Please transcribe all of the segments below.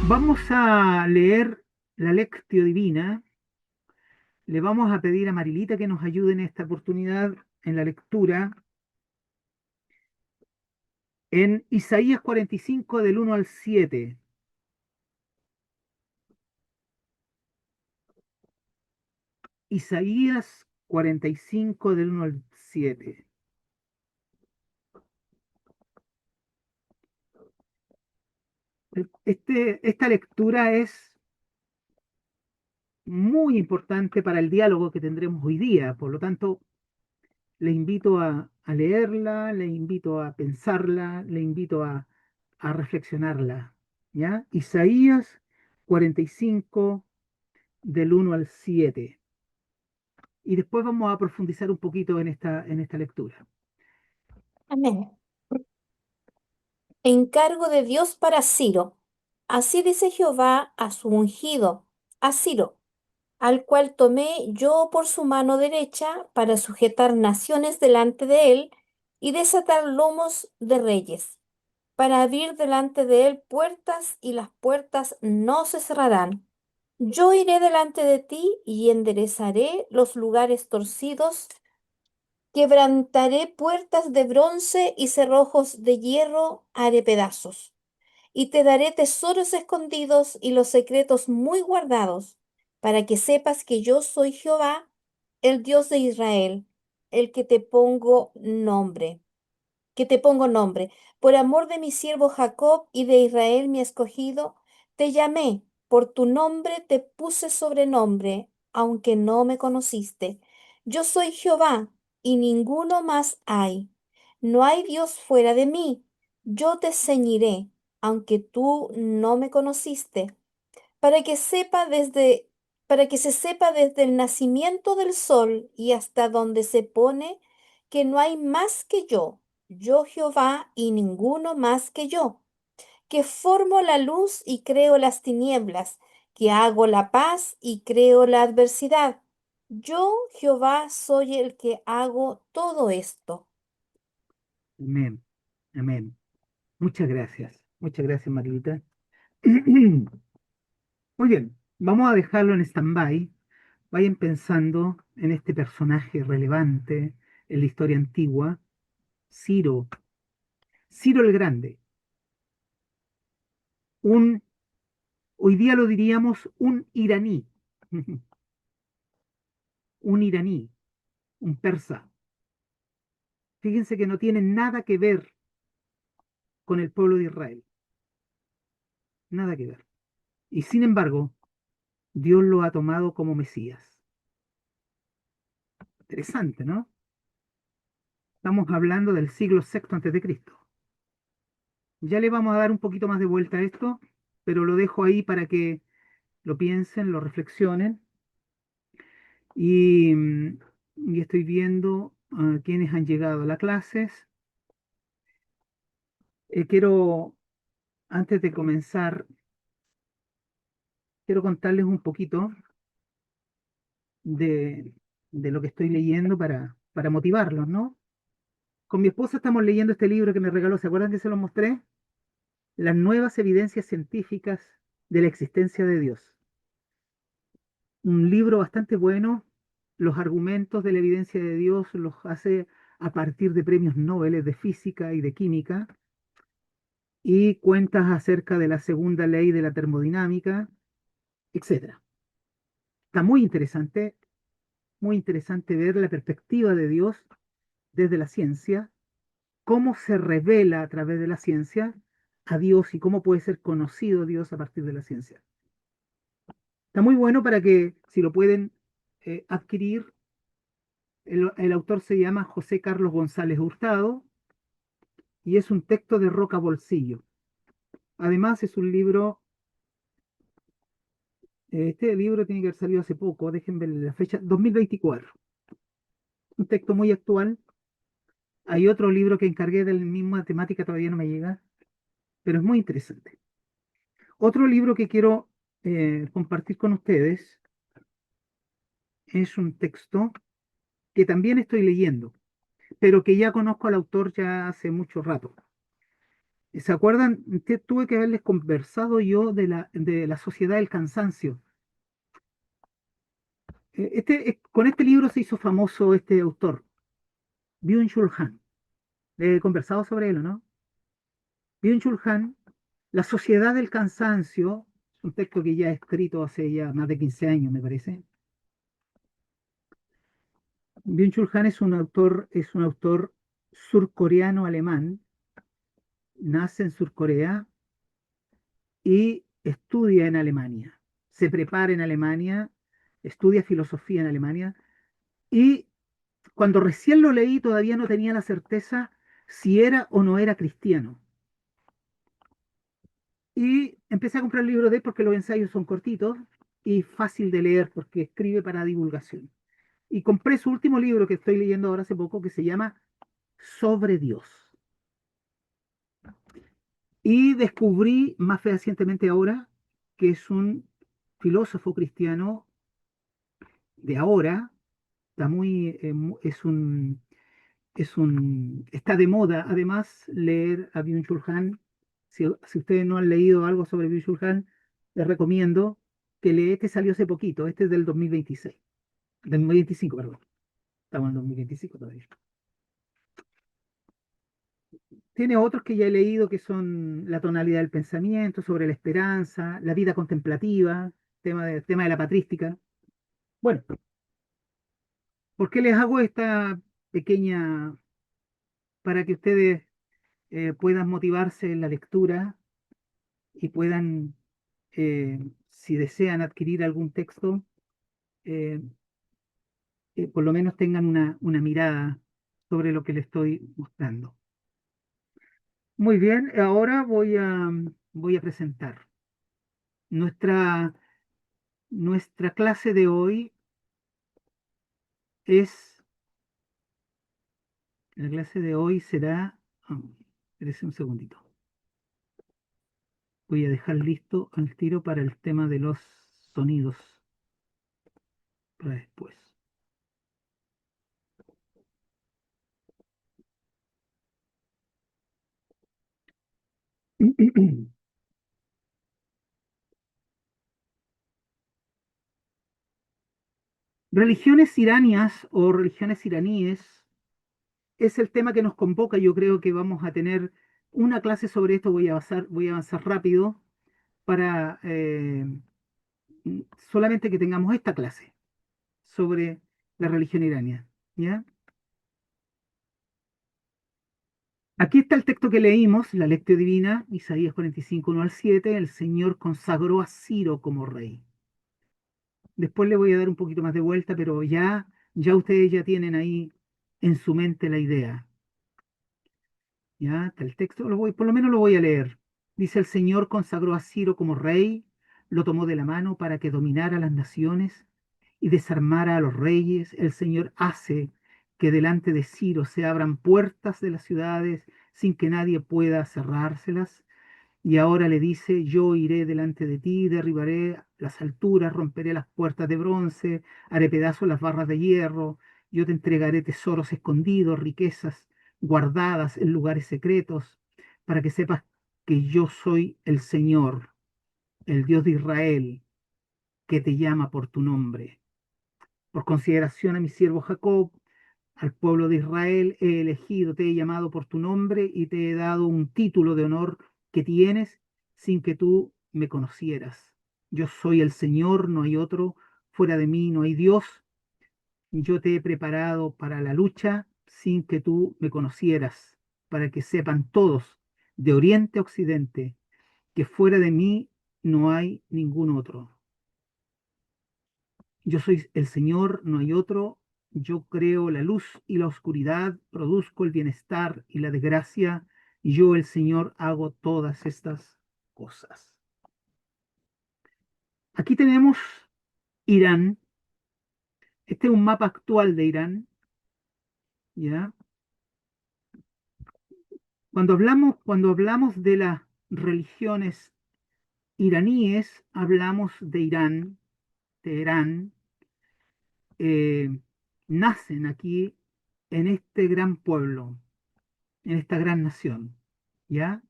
Vamos a leer la Lectio Divina. Le vamos a pedir a Marilita que nos ayude en esta oportunidad en la lectura en Isaías 45 del 1 al 7. Isaías 45 del 1 al 7. Esta lectura es muy importante para el diálogo que tendremos hoy día. Por lo tanto, le invito a leerla, le invito a pensarla, le invito a reflexionarla. ¿Ya? Isaías 45 del 1 al 7. Y después vamos a profundizar un poquito en esta lectura. Amén. Encargo de Dios para Ciro. Así dice Jehová a su ungido, a Ciro, al cual tomé yo por su mano derecha para sujetar naciones delante de él y desatar lomos de reyes, para abrir delante de él puertas y las puertas no se cerrarán. Yo iré delante de ti y enderezaré los lugares torcidos. Quebrantaré puertas de bronce y cerrojos de hierro haré pedazos. Y te daré tesoros escondidos y los secretos muy guardados, para que sepas que yo soy Jehová, el Dios de Israel, el que te pongo nombre. Por amor de mi siervo Jacob y de Israel mi escogido, te llamé, por tu nombre te puse sobrenombre, aunque no me conociste. Yo soy Jehová, y ninguno más hay. No hay Dios fuera de mí. Yo te ceñiré, aunque tú no me conociste, para que sepa desde, para que se sepa desde el nacimiento del sol y hasta donde se pone, que no hay más que yo Jehová y ninguno más que yo, que formo la luz y creo las tinieblas, que hago la paz y creo la adversidad. Yo, Jehová, soy el que hago todo esto. Amén. Amén. Muchas gracias. Muchas gracias, Marilita. Muy bien, vamos a dejarlo en stand-by. Vayan pensando en este personaje relevante en la historia antigua, Ciro, Ciro el Grande. Un, hoy día lo diríamos un iraní, un iraní, un persa. Fíjense que no tiene nada que ver con el pueblo de Israel, nada que ver. Y sin embargo, Dios lo ha tomado como Mesías. Interesante, ¿no? Estamos hablando del siglo sexto antes de Cristo. Ya le vamos a dar un poquito más de vuelta a esto, pero lo dejo ahí para que lo piensen, lo reflexionen. Y, y estoy viendo quienes han llegado a las clases. Quiero, antes de comenzar, quiero contarles un poquito de, de lo que estoy leyendo para motivarlos, ¿no? Con mi esposa estamos leyendo este libro que me regaló, ¿se acuerdan que se lo mostré? Las nuevas evidencias científicas de la existencia de Dios. Un libro bastante bueno. Los argumentos de la evidencia de Dios los hace a partir de premios Nobel de física y de química y cuentas acerca de la segunda ley de la termodinámica, etcétera. Está muy interesante ver la perspectiva de Dios desde la ciencia, cómo se revela a través de la ciencia a Dios y cómo puede ser conocido Dios a partir de la ciencia. Está muy bueno para que, si lo pueden adquirir, el autor se llama José Carlos González Hurtado y es un texto de Roca Bolsillo. Además, es un libro, este libro tiene que haber salido hace poco, déjenme ver la fecha, 2024. Un texto muy actual. Hay otro libro que encargué de la misma temática, todavía no me llega, pero es muy interesante. Otro libro que quiero compartir con ustedes es un texto que también estoy leyendo, pero que ya conozco al autor ya hace mucho rato. ¿Se acuerdan? Tuve que haberles conversado yo de la sociedad del cansancio. Con este libro se hizo famoso este autor, Byung-Chul Han. Le he conversado sobre él, ¿o no? Byung-Chul Han, La sociedad del cansancio, es un texto que ya he escrito hace ya más de 15 años, me parece. Byung-Chul Han es un autor surcoreano-alemán, nace en Surcorea y estudia en Alemania. Se prepara en Alemania, estudia filosofía en Alemania y cuando recién lo leí todavía no tenía la certeza si era o no era cristiano. Y empecé a comprar libros de él porque los ensayos son cortitos y fácil de leer porque escribe para divulgación. Y compré su último libro que estoy leyendo ahora hace poco que se llama Sobre Dios. Y descubrí más fehacientemente ahora que es un filósofo cristiano de ahora, está está de moda además leer a Byung-Chul Han. Si ustedes no han leído algo sobre Byung-Chul Han, les recomiendo que lea. Este salió hace poquito, este es del 2026, del 2025, perdón. Estamos en 2025 todavía. Tiene otros que ya he leído que son la tonalidad del pensamiento, sobre la esperanza, la vida contemplativa, tema de la patrística. Bueno, ¿por qué les hago esta pequeña, para que ustedes puedan motivarse en la lectura y puedan, si desean adquirir algún texto, eh, por lo menos tengan una mirada sobre lo que les estoy mostrando? Muy bien, ahora voy a presentar nuestra, nuestra clase de hoy. Es, la clase de hoy será, espérese un segundito, voy a dejar listo al tiro para el tema de los sonidos para después. Religiones iranias o religiones iraníes es el tema que nos convoca. Yo creo que vamos a tener una clase sobre esto. Voy a avanzar rápido para solamente que tengamos esta clase sobre la religión iraní. ¿Ya? Aquí está el texto que leímos, la lectio divina, Isaías 45, 1 al 7. El Señor consagró a Ciro como rey. Después le voy a dar un poquito más de vuelta, pero ya ustedes ya tienen ahí en su mente la idea. Ya está el texto, por lo menos lo voy a leer. Dice: el Señor consagró a Ciro como rey, lo tomó de la mano para que dominara las naciones y desarmara a los reyes. El Señor hace que delante de Ciro se abran puertas de las ciudades sin que nadie pueda cerrárselas. Y ahora le dice: yo iré delante de ti, derribaré las alturas, romperé las puertas de bronce, haré pedazos las barras de hierro, yo te entregaré tesoros escondidos, riquezas guardadas en lugares secretos, para que sepas que yo soy el Señor, el Dios de Israel, que te llama por tu nombre. Por consideración a mi siervo Jacob, al pueblo de Israel he elegido, te he llamado por tu nombre y te he dado un título de honor que tienes sin que tú me conocieras. Yo soy el Señor, no hay otro, fuera de mí no hay Dios. Yo te he preparado para la lucha sin que tú me conocieras, para que sepan todos, de oriente a occidente, que fuera de mí no hay ningún otro. Yo soy el Señor, no hay otro. Yo creo la luz y la oscuridad, produzco el bienestar y la desgracia. Yo, el Señor, hago todas estas cosas. Aquí tenemos Irán. Este es un mapa actual de Irán, ¿ya? Cuando hablamos de las religiones iraníes, hablamos de Irán, Teherán. eh, Nacen aquí en este gran pueblo, en esta gran nación, ¿ya?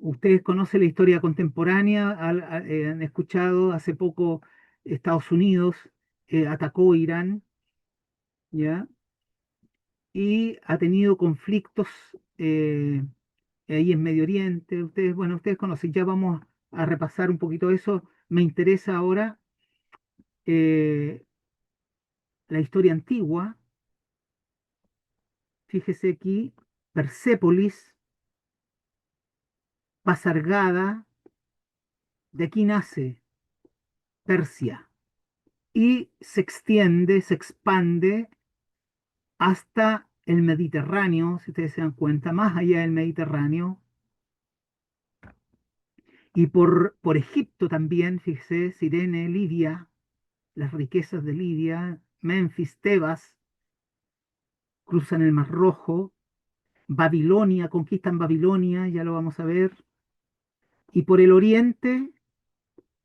Ustedes conocen la historia contemporánea, han escuchado hace poco Estados Unidos atacó Irán, ¿ya? Y ha tenido conflictos eh, ahí en Medio Oriente. Ustedes, bueno, ustedes conocen, ya vamos a repasar un poquito eso. Me interesa ahora eh, la historia antigua. Fíjese aquí, Persépolis, Pasargada, de aquí nace Persia y se extiende, se expande hasta el Mediterráneo, si ustedes se dan cuenta, más allá del Mediterráneo, y por Egipto también, fíjese, Cirene, Lidia, las riquezas de Lidia, Memphis, Tebas, cruzan el Mar Rojo, Babilonia, conquistan Babilonia, ya lo vamos a ver, y por el oriente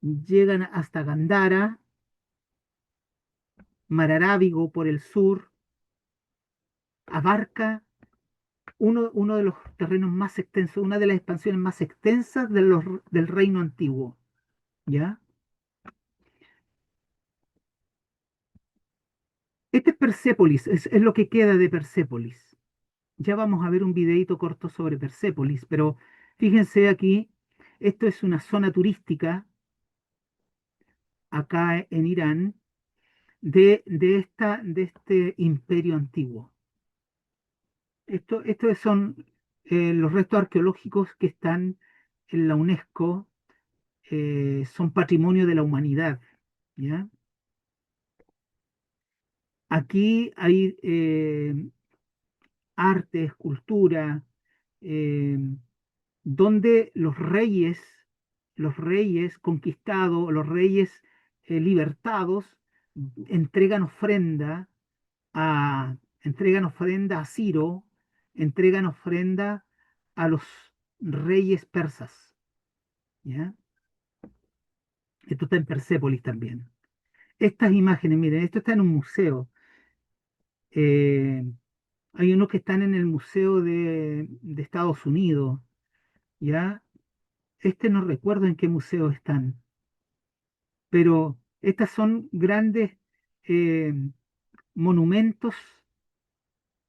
llegan hasta Gandhara, Mar Arábigo por el sur, abarca uno de los terrenos más extensos, una de las expansiones más extensas del reino antiguo, ¿ya? Este es Persépolis, es lo que queda de Persépolis. Ya vamos a ver un videito corto sobre Persépolis, pero fíjense aquí, esto es una zona turística acá en Irán de este imperio antiguo. Estos son los restos arqueológicos que están en la UNESCO, son patrimonio de la humanidad, ¿ya? Aquí hay arte, escultura, eh, donde los reyes conquistados, los reyes libertados, entregan ofrenda entregan ofrenda a Ciro, entregan ofrenda a los reyes persas, ¿ya? Esto está en Persépolis también. Estas imágenes, miren, esto está en un museo. eh, Hay unos que están en el Museo de Estados Unidos, ¿ya? Este no recuerdo en qué museo están, pero estas son grandes eh, monumentos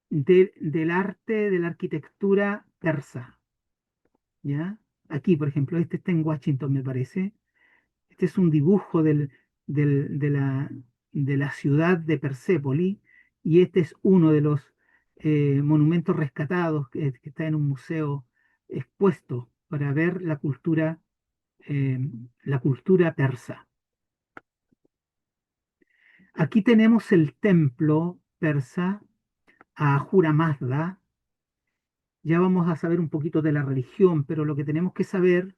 del arte, de la arquitectura persa, ¿ya? Aquí, por ejemplo, este está en Washington, me parece. Este es un dibujo del- de la, de la ciudad de Persépolis y este es uno de los monumentos rescatados que está en un museo expuesto para ver eh, la cultura persa. Aquí tenemos el templo persa a Ahura Mazda. Ya vamos a saber un poquito de la religión, pero lo que tenemos que saber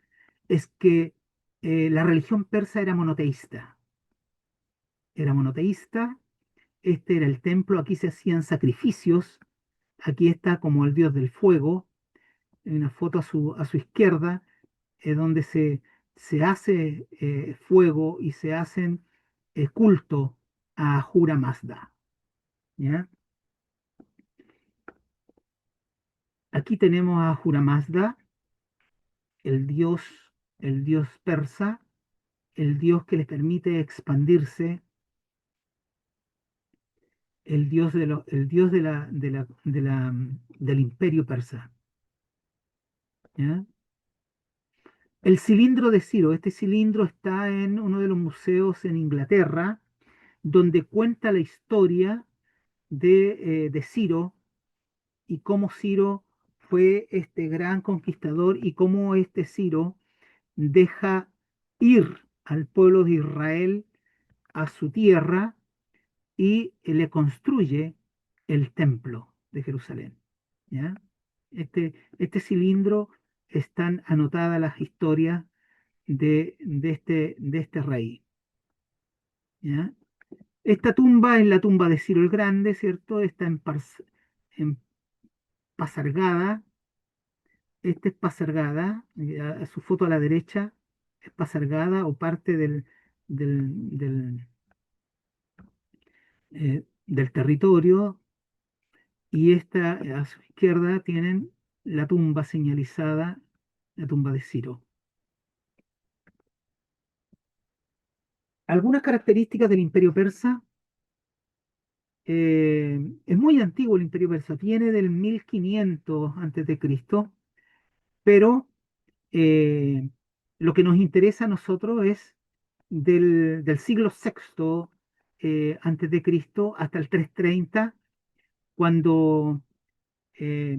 es que la religión persa era monoteísta. Era monoteísta, este era el templo, aquí se hacían sacrificios, aquí está como el dios del fuego, en una foto a su izquierda, donde se hace fuego y se hacen culto a Ahura Mazda, ¿ya? Aquí tenemos a Ahura Mazda, el dios, el dios persa, el dios que les permite expandirse, el dios, el dios del imperio persa, ¿ya? El cilindro de Ciro, este cilindro está en uno de los museos en Inglaterra, donde cuenta la historia de Ciro y cómo Ciro fue este gran conquistador y cómo este Ciro deja ir al pueblo de Israel a su tierra y le construye el templo de Jerusalén. ¿Ya? Este cilindro están anotadas las historias de este rey. ¿Ya? Esta tumba es la tumba de Ciro el Grande, ¿cierto? Está en Pasargada. Este es Pasargada, su foto a la derecha es Pasargada o parte del, del, del territorio. Y esta a su izquierda tienen la tumba señalizada la tumba de Ciro. Algunas características del imperio persa. Es muy antiguo el imperio persa, viene del 1500 antes de Cristo, pero eh, lo que nos interesa a nosotros es del siglo sexto antes de Cristo hasta el 330, cuando eh,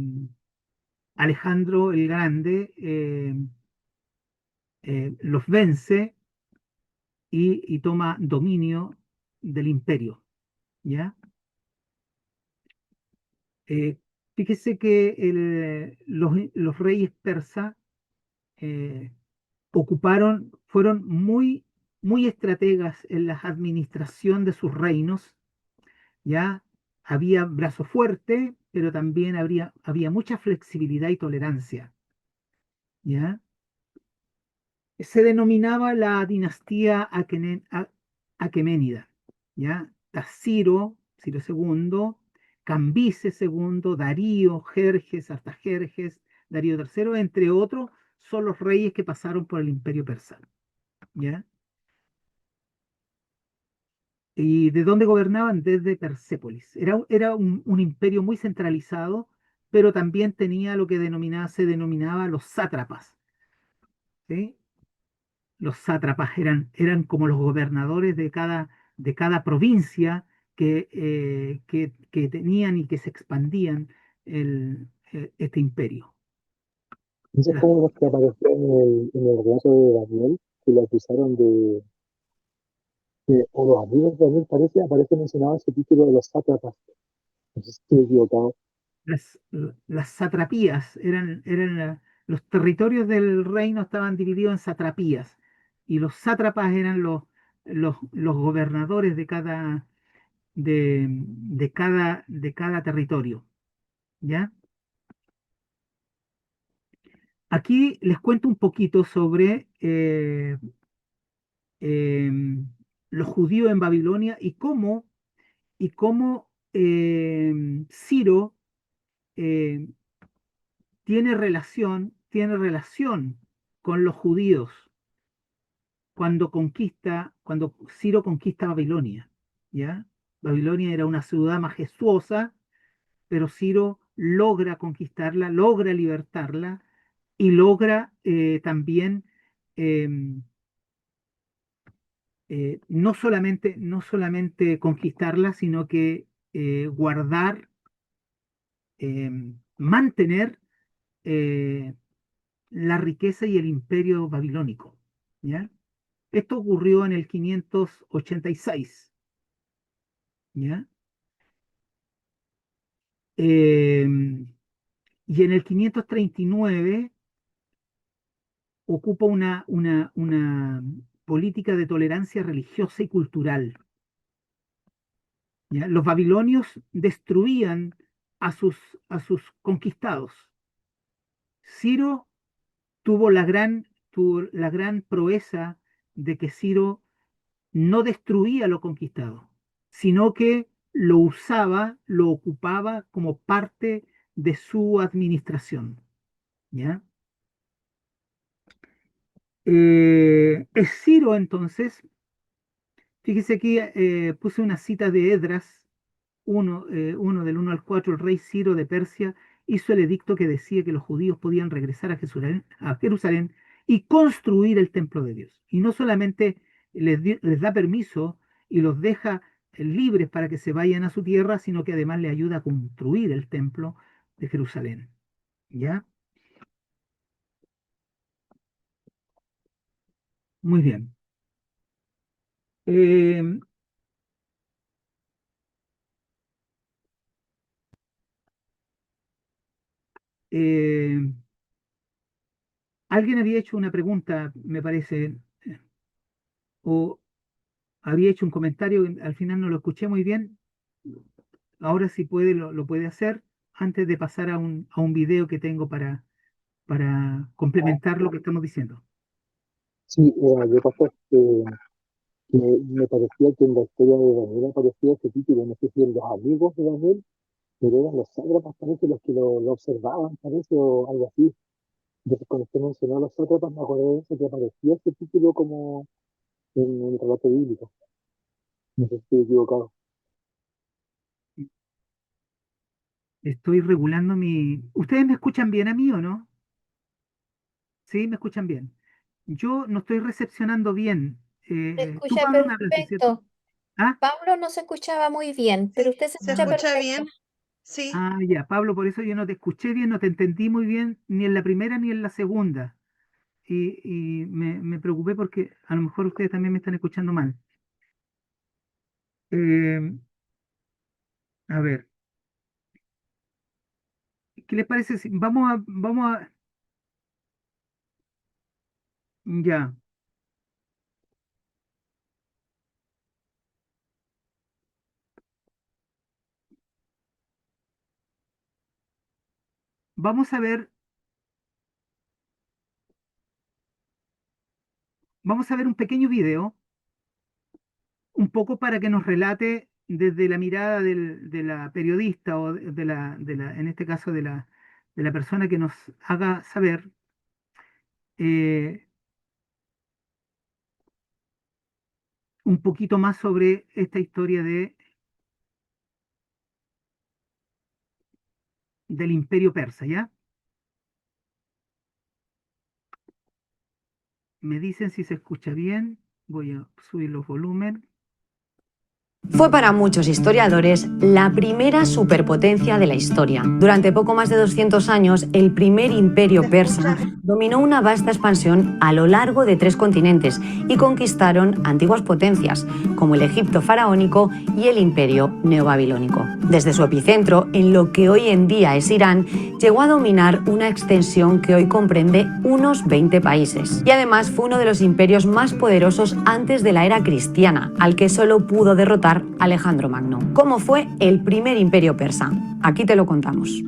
Alejandro el Grande los vence y toma dominio del imperio, ¿ya? Eh, Fíjese que los reyes persas eh, fueron muy estrategas en la administración de sus reinos, ¿ya? Había brazo fuerte, pero también había mucha flexibilidad y tolerancia, ¿ya? Se denominaba la dinastía aqueménida, ¿ya? Ciro segundo, Cambises segundo, Darío, Jerjes, Artajerjes, Darío tercero, entre otros, son los reyes que pasaron por el imperio persa, ¿ya? ¿Y de dónde gobernaban? Desde Persépolis. Era un imperio muy centralizado, pero también tenía lo que se denominaba los sátrapas, ¿sí? Los sátrapas eran como los gobernadores de cada provincia que tenían y que se expandían este imperio. Eso es Las- como los que apareció en el relato de Daniel, que lo acusaron o los amigos de Daniel aparece mencionado ese título de los sátrapas. No sé si estoy equivocado. las, las satrapías los territorios del reino estaban divididos en satrapías y los sátrapas eran los gobernadores de cada territorio, ¿ya? Aquí les cuento un poquito sobre los judíos en Babilonia y cómo Ciro eh, tiene relación con los judíos cuando Ciro conquista Babilonia, ¿ya? Babilonia era una ciudad majestuosa, pero Ciro logra conquistarla, logra libertarla y logra también em, no solamente conquistarla, sino que guardar, mantener eh, la riqueza y el imperio babilónico, ¿ya? Esto ocurrió en el 586, ¿ya? Y en el 539 ocupa una política de tolerancia religiosa y cultural, ¿ya? Los babilonios destruían a sus conquistados. Ciro tuvo la gran proeza de que Ciro no destruía lo conquistado, sino que lo usaba, lo ocupaba como parte de su administración, ¿ya? Es Ciro entonces. Fíjese aquí, puse una cita de Esdras 1 del 1 al 4. El rey Ciro de Persia hizo el edicto que decía que los judíos podían regresar a Jerusalén y construir el templo de Dios. Y no solamente les da permiso y los deja libres para que se vayan a su tierra, sino que además le ayuda a construir el templo de Jerusalén. ¿Ya? Muy bien. Eh, eh, Alguien había hecho una pregunta, me parece, o había hecho un comentario, al final no lo escuché muy bien. Ahora si puede, lo puede hacer antes de pasar a un video que tengo para complementar lo que estamos diciendo. Sí, lo que pasa es que me parecía que en la historia de Daniel aparecía ese título, no sé si en los amigos de Daniel, pero eran los sátrapas, parece, los que lo observaban, parece, o algo así. Entonces, cuando usted mencionó a los sátrapas, me acordé de eso, que aparecía ese título como en el relato bíblico. No sé si estoy equivocado. Estoy regulando mi... ¿Ustedes me escuchan bien a mí o no? Sí, me escuchan bien. Yo no estoy recepcionando bien. Se Tú, escucha Pablo, me hablaste, ¿cierto? perfecto. Ah, Pablo no se escuchaba muy bien, pero Sí, usted se se escucha escucha bien. perfecto. Sí. ya, Pablo, por eso yo no te escuché bien, no te entendí muy bien, ni en la primera ni en la segunda. Y me preocupé porque a lo mejor ustedes también me están escuchando mal. Eh, a ver, ¿qué les parece si ya, vamos a ver, vamos a ver un pequeño video, un poco para que nos relate desde la mirada de la periodista o en este caso de la persona que nos haga saber eh, un poquito más sobre esta historia del Imperio Persa, ¿ya? Me dicen si se escucha bien, voy a subir los volúmenes. Fue para muchos historiadores la primera superpotencia de la historia. Durante poco más de 200 años, el primer imperio persa dominó una vasta expansión a lo largo de 3 continentes y conquistaron antiguas potencias, como el Egipto faraónico y el imperio neobabilónico. Desde su epicentro, en lo que hoy en día es Irán, llegó a dominar una extensión que hoy comprende unos 20 países. Y además fue uno de los imperios más poderosos antes de la era cristiana, al que solo pudo derrotar Alejandro Magno. ¿Cómo fue el primer imperio persa? Aquí te lo contamos.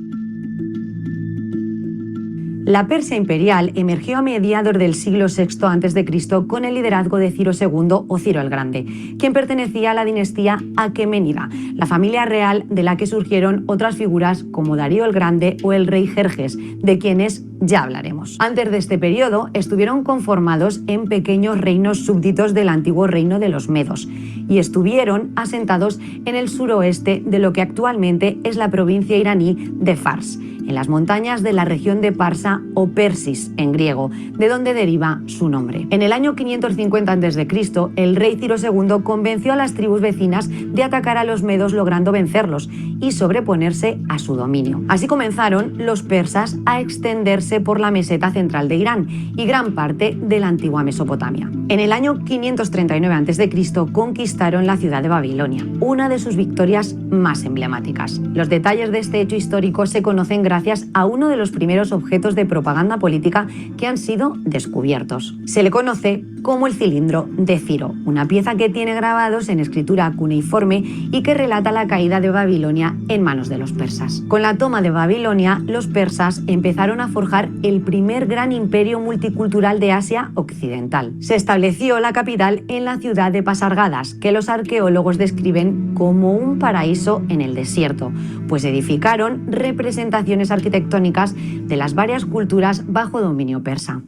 La Persia imperial emergió a mediados del siglo VI a.C. con el liderazgo de Ciro II o Ciro el Grande, quien pertenecía a la dinastía aqueménida, la familia real de la que surgieron otras figuras como Darío el Grande o el rey Jerjes, de quienes ya hablaremos. Antes de este periodo estuvieron conformados en pequeños reinos súbditos del antiguo reino de los Medos y estuvieron asentados en el suroeste de lo que actualmente es la provincia iraní de Fars, en las montañas de la región de Parsa o Persis en griego, de donde deriva su nombre. En el año 550 a.C., el rey Ciro II convenció a las tribus vecinas de atacar a los medos, logrando vencerlos y sobreponerse a su dominio. Así comenzaron los persas a extenderse por la meseta central de Irán y gran parte de la antigua Mesopotamia. En el año 539 a.C. conquistaron la ciudad de Babilonia, una de sus victorias más emblemáticas. Los detalles de este hecho histórico se conocen gracias a uno de los primeros objetos de propaganda política que han sido descubiertos. Se le conoce como el cilindro de Ciro, una pieza que tiene grabados en escritura cuneiforme y que relata la caída de Babilonia en manos de los persas. Con la toma de Babilonia, los persas empezaron a forjar el primer gran imperio multicultural de Asia Occidental. Se estableció la capital en la ciudad de Pasargadas, que los arqueólogos describen como un paraíso en el desierto, pues edificaron representaciones arquitectónicas de las varias culturas bajo dominio persa.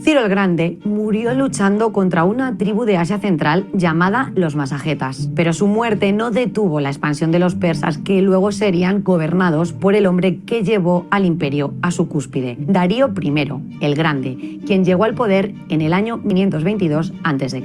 Ciro el Grande murió luchando contra una tribu de Asia Central llamada los Masagetas, pero su muerte no detuvo la expansión de los persas, que luego serían gobernados por el hombre que llevó al imperio a su cúspide, Darío I el Grande, quien llegó al poder en el año 522 a.C.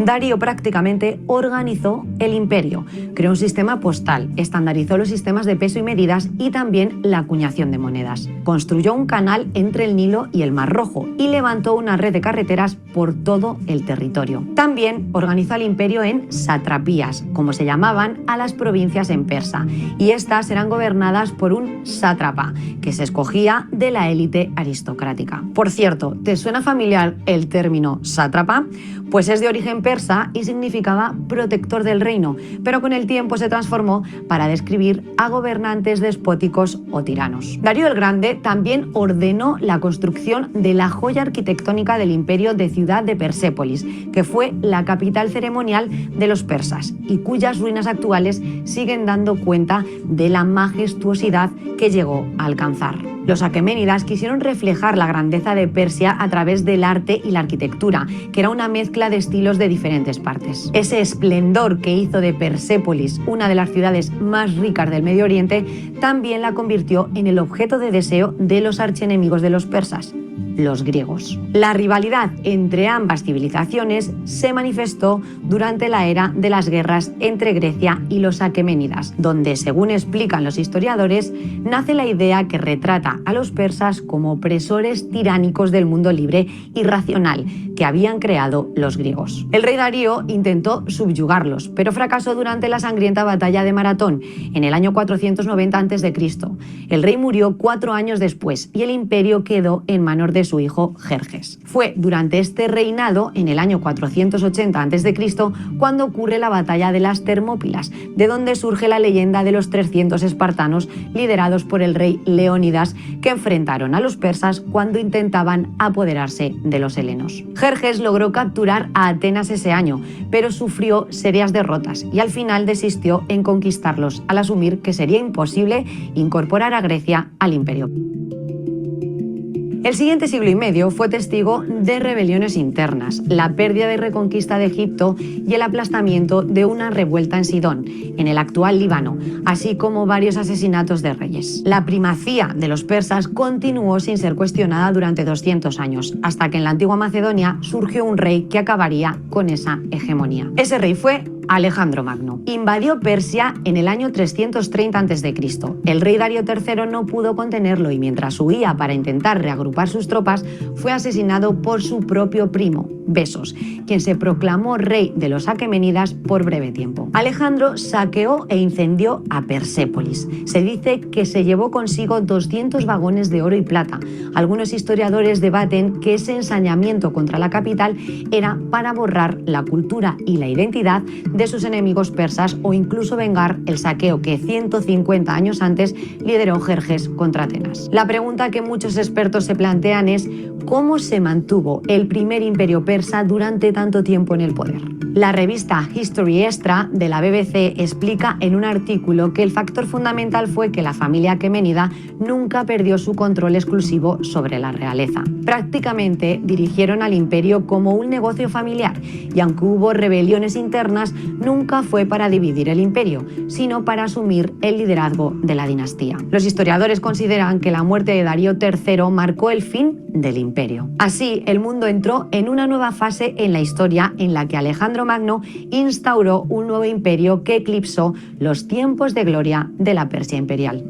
Darío prácticamente organizó el imperio, creó un sistema postal, estandarizó los sistemas de peso y medidas y también la acuñación de monedas. Construyó un canal entre el Nilo y el Mar Rojo y levantó una red de carreteras por todo el territorio. También organizó al imperio en satrapías, como se llamaban a las provincias en persa, y estas eran gobernadas por un sátrapa, que se escogía de la élite aristocrática. Por cierto, ¿te suena familiar el término sátrapa? Pues es de origen persa y significaba protector del reino, pero con el tiempo se transformó para describir a gobernantes despóticos o tiranos. Darío el Grande también ordenó la construcción de la joya arquitectónica del imperio de Ciudad de Persépolis, que fue la capital ceremonial de los persas y cuyas ruinas actuales siguen dando cuenta de la majestuosidad que llegó a alcanzar. Los aqueménidas quisieron reflejar la grandeza de Persia a través del arte y la arquitectura, que era una mezcla de estilos de diferentes partes. Ese esplendor que hizo de Persépolis una de las ciudades más ricas del Medio Oriente también la convirtió en el objeto de deseo de los archienemigos de los persas, los griegos. La rivalidad entre ambas civilizaciones se manifestó durante la era de las guerras entre Grecia y los aqueménidas, donde, según explican los historiadores, nace la idea que retrata a los persas como opresores tiránicos del mundo libre y racional que habían creado los griegos. El rey Darío intentó subyugarlos, pero fracasó durante la sangrienta batalla de Maratón en el año 490 a.C. El rey murió 4 años después y el imperio quedó en manos de su hijo Jerjes. Fue durante este reinado, en el año 480 a.C., cuando ocurre la batalla de las Termópilas, de donde surge la leyenda de los 300 espartanos liderados por el rey Leónidas, que enfrentaron a los persas cuando intentaban apoderarse de los helenos. Jerjes logró capturar a Atenas ese año, pero sufrió serias derrotas y al final desistió en conquistarlos, al asumir que sería imposible incorporar a Grecia al imperio. El siguiente siglo y medio fue testigo de rebeliones internas, la pérdida y reconquista de Egipto y el aplastamiento de una revuelta en Sidón, en el actual Líbano, así como varios asesinatos de reyes. La primacía de los persas continuó sin ser cuestionada durante 200 años, hasta que en la antigua Macedonia surgió un rey que acabaría con esa hegemonía. Ese rey fue Alejandro Magno. Invadió Persia en el año 330 a.C. El rey Darío III no pudo contenerlo y mientras huía para intentar reagrupar sus tropas, fue asesinado por su propio primo, Besos, quien se proclamó rey de los aqueménidas por breve tiempo. Alejandro saqueó e incendió a Persépolis. Se dice que se llevó consigo 200 vagones de oro y plata. Algunos historiadores debaten que ese ensañamiento contra la capital era para borrar la cultura y la identidad de sus enemigos persas o incluso vengar el saqueo que 150 años antes lideró Jerjes contra Atenas. La pregunta que muchos expertos se plantean es ¿cómo se mantuvo el primer imperio persa durante tanto tiempo en el poder? La revista History Extra de la BBC explica en un artículo que el factor fundamental fue que la familia aqueménida nunca perdió su control exclusivo sobre la realeza. Prácticamente dirigieron al imperio como un negocio familiar y aunque hubo rebeliones internas, nunca fue para dividir el imperio, sino para asumir el liderazgo de la dinastía. Los historiadores consideran que la muerte de Darío III marcó el fin del imperio. Así, el mundo entró en una nueva fase en la historia en la que Alejandro Magno instauró un nuevo imperio que eclipsó los tiempos de gloria de la Persia imperial.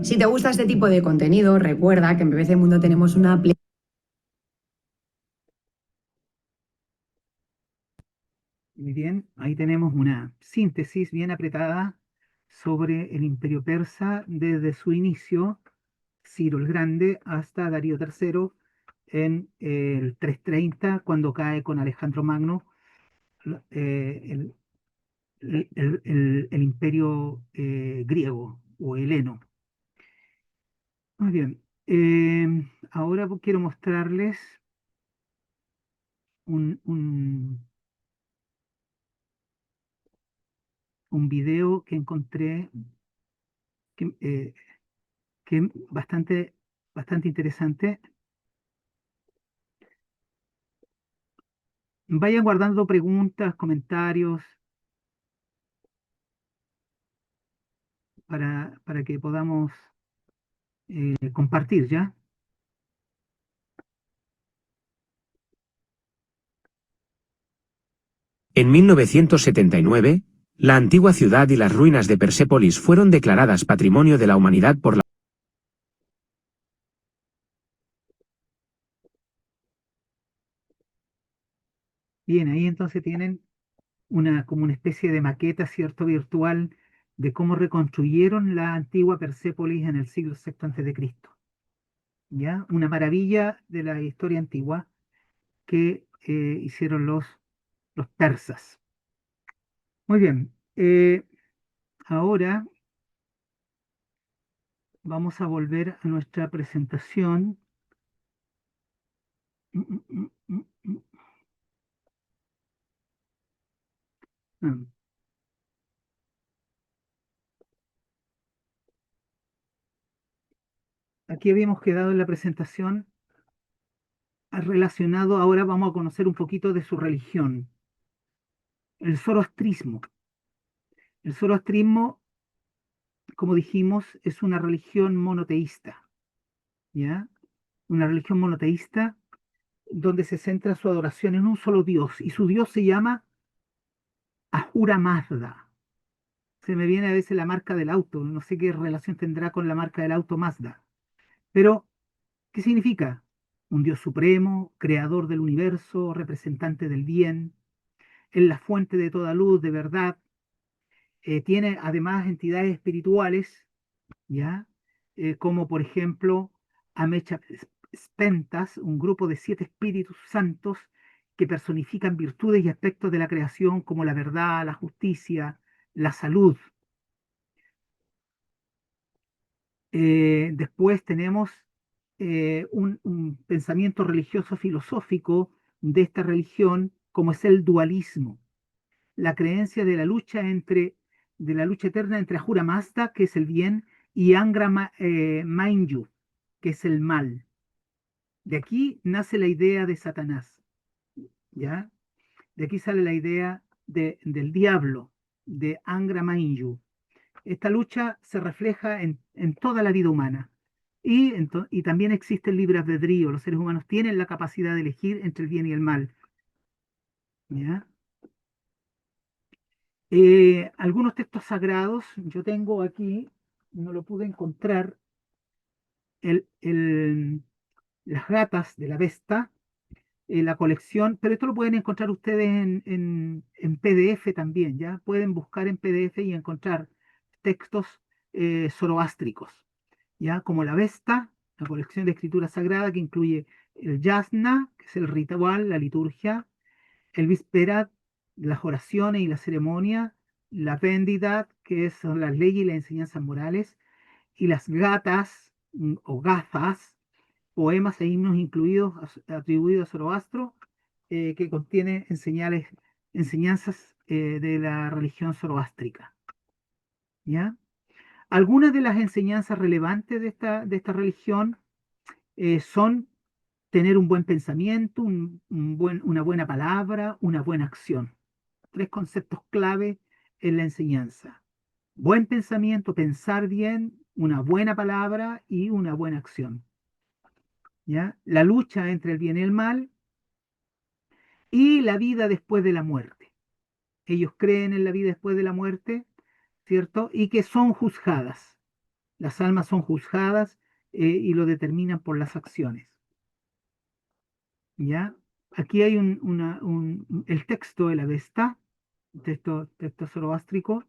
Si te gusta este tipo de contenido, recuerda que en BBC Mundo tenemos una Muy bien, ahí tenemos una síntesis bien apretada sobre el imperio persa desde su inicio, Ciro el Grande, hasta Darío III en el 330, cuando cae con Alejandro Magno el, el imperio griego o heleno. Muy bien, ahora quiero mostrarles un, un, un video que encontré que es bastante interesante. Vayan guardando preguntas, comentarios para que podamos compartir, ¿ya? En 1979, la antigua ciudad y las ruinas de Persépolis fueron declaradas Patrimonio de la Humanidad por la Bien, ahí entonces tienen como una especie de maqueta, ¿cierto?, virtual de cómo reconstruyeron la antigua Persépolis en el siglo VI antes de Cristo. ¿Ya? Una maravilla de la historia antigua que hicieron los persas. Muy bien, ahora vamos a volver a nuestra presentación. Mm, mm, mm, mm, mm. Ah, Aquí habíamos quedado en la presentación relacionado, ahora vamos a conocer un poquito de su religión, el zoroastrismo. El zoroastrismo, como dijimos, es una religión monoteísta, ¿ya? Una religión monoteísta donde se centra su adoración en un solo Dios, y su Dios se llama Ahura Mazda. Se me viene a veces la marca del auto, no sé qué relación tendrá con la marca del auto Mazda, pero ¿qué significa? Un Dios supremo, creador del universo, representante del bien, es la fuente de toda luz, de verdad. Tiene además entidades espirituales, ¿ya? Como por ejemplo Amechaspentas, un grupo de 7 espíritus santos que personifican virtudes y aspectos de la creación como la verdad, la justicia, la salud. Después tenemos un pensamiento religioso filosófico de esta religión, como es el dualismo, la creencia de la lucha eterna entre Ahura Mazda, que es el bien, y Angra Mainyu, que es el mal. De aquí nace la idea de Satanás, ¿ya? De aquí sale la idea del diablo, de Angra Mainyu. Esta lucha se refleja en toda la vida humana. Y también existe el libre albedrío. Los seres humanos tienen la capacidad de elegir entre el bien y el mal. ¿Ya? Algunos textos sagrados, yo tengo aquí, no lo pude encontrar, el, el- las gatas de la Vesta, la colección, pero esto lo pueden encontrar ustedes en PDF también, ¿ya? Pueden buscar en PDF y encontrar textos zoroástricos, ¿ya? Como la Vesta, la colección de escritura sagrada que incluye el Yasna, que es el ritual, la liturgia, el Visperat, las oraciones y la ceremonia, la Vendidat, que son las leyes y las enseñanzas morales, y las Gatas o Gazas, poemas e himnos incluidos, atribuidos a Zoroastro, que contiene enseñanzas de la religión zoroástrica. ¿Ya? Algunas de las enseñanzas relevantes de esta religión son tener un buen pensamiento, una buena palabra, una buena acción. 3 conceptos clave en la enseñanza. Buen pensamiento, pensar bien, una buena palabra y una buena acción. ¿Ya? La lucha entre el bien y el mal y la vida después de la muerte. Ellos creen en la vida después de la muerte, ¿cierto? Y que son juzgadas. Las almas son juzgadas y lo determinan por las acciones. ¿Ya? Aquí hay el texto de la Vesta, texto zoroástrico,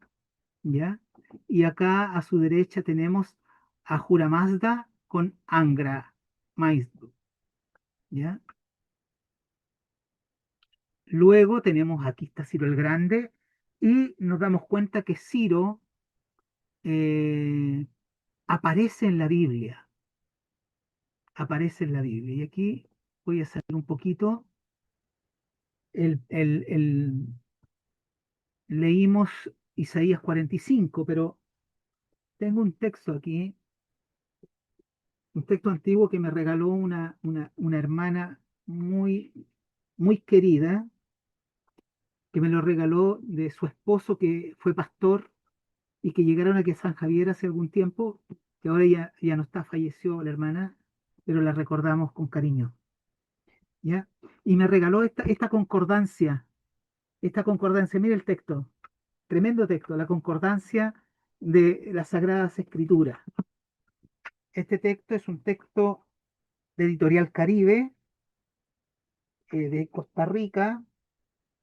¿ya? Y acá a su derecha tenemos a Ahura Mazda con Angra Mainyu, ¿ya? Luego tenemos, aquí está Ciro el Grande, y nos damos cuenta que Ciro eh, aparece en la Biblia, aparece en la Biblia. Y aquí voy a hacer un poquito, leímos Isaías 45, pero tengo un texto aquí, un texto antiguo que me regaló una hermana muy querida, que me lo regaló de su esposo que fue pastor y que llegaron aquí a San Javier hace algún tiempo, que ahora ya no está, falleció la hermana, pero la recordamos con cariño, ¿ya? Y me regaló esta concordancia, mire el texto, tremendo texto, la concordancia de las Sagradas Escrituras. Este texto es un texto de Editorial Caribe, de Costa Rica,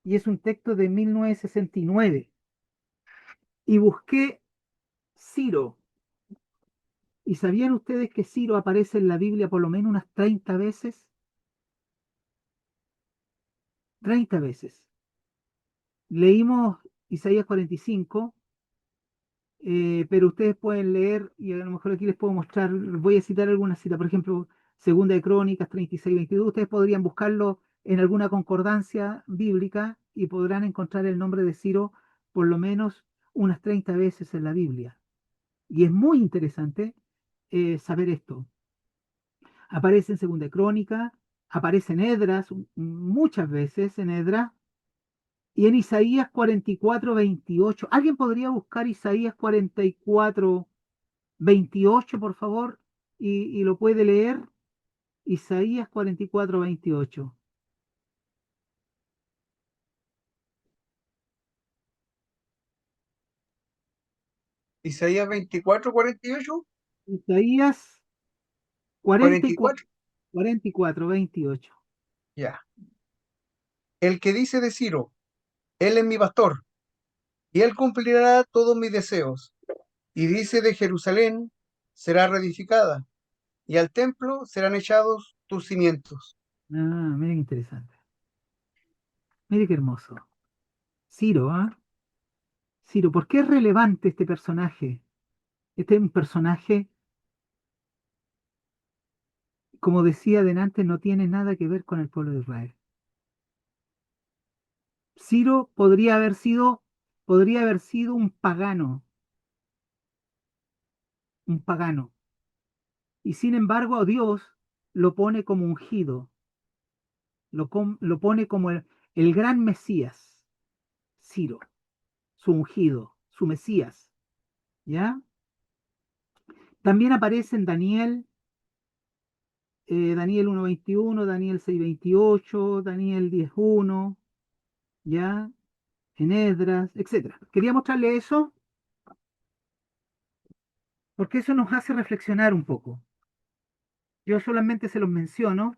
y es un texto de 1969. Y busqué Ciro. ¿Y sabían ustedes que Ciro aparece en la Biblia por lo menos unas 30 veces? 30 veces. Leímos Isaías 45, pero ustedes pueden leer, y a lo mejor aquí les puedo mostrar, voy a citar alguna cita, por ejemplo, Segunda de Crónicas 36, 22, ustedes podrían buscarlo en alguna concordancia bíblica y podrán encontrar el nombre de Ciro por lo menos unas 30 veces en la Biblia. Y es muy interesante saber esto, aparece en Segunda de Crónica, aparece en Esdras, muchas veces en Esdras, y en Isaías 44, 28. ¿Alguien podría buscar Isaías 44, 28, por favor? Y lo puede leer. Isaías 44, 28. Isaías 24, 48, Isaías 44, 44. 44, 28. Ya. El que dice de Ciro, él es mi pastor, y él cumplirá todos mis deseos. Y dice de Jerusalén, será reedificada, y al templo serán echados tus cimientos. Ah, miren, interesante. Mire qué hermoso. Ciro, ¿ah? Ciro, ¿por qué es relevante este personaje? Este es un personaje, como decía delante, no tiene nada que ver con el pueblo de Israel. Ciro podría haber sido un pagano, y sin embargo Dios lo pone como ungido, lo pone como el gran Mesías, Ciro, su ungido, su Mesías, ¿ya? También aparece en Daniel, Daniel 1:21, Daniel 6:28, Daniel 10:1, ¿ya? En Esdras, etcétera. Quería mostrarle eso porque eso nos hace reflexionar un poco. Yo solamente se los menciono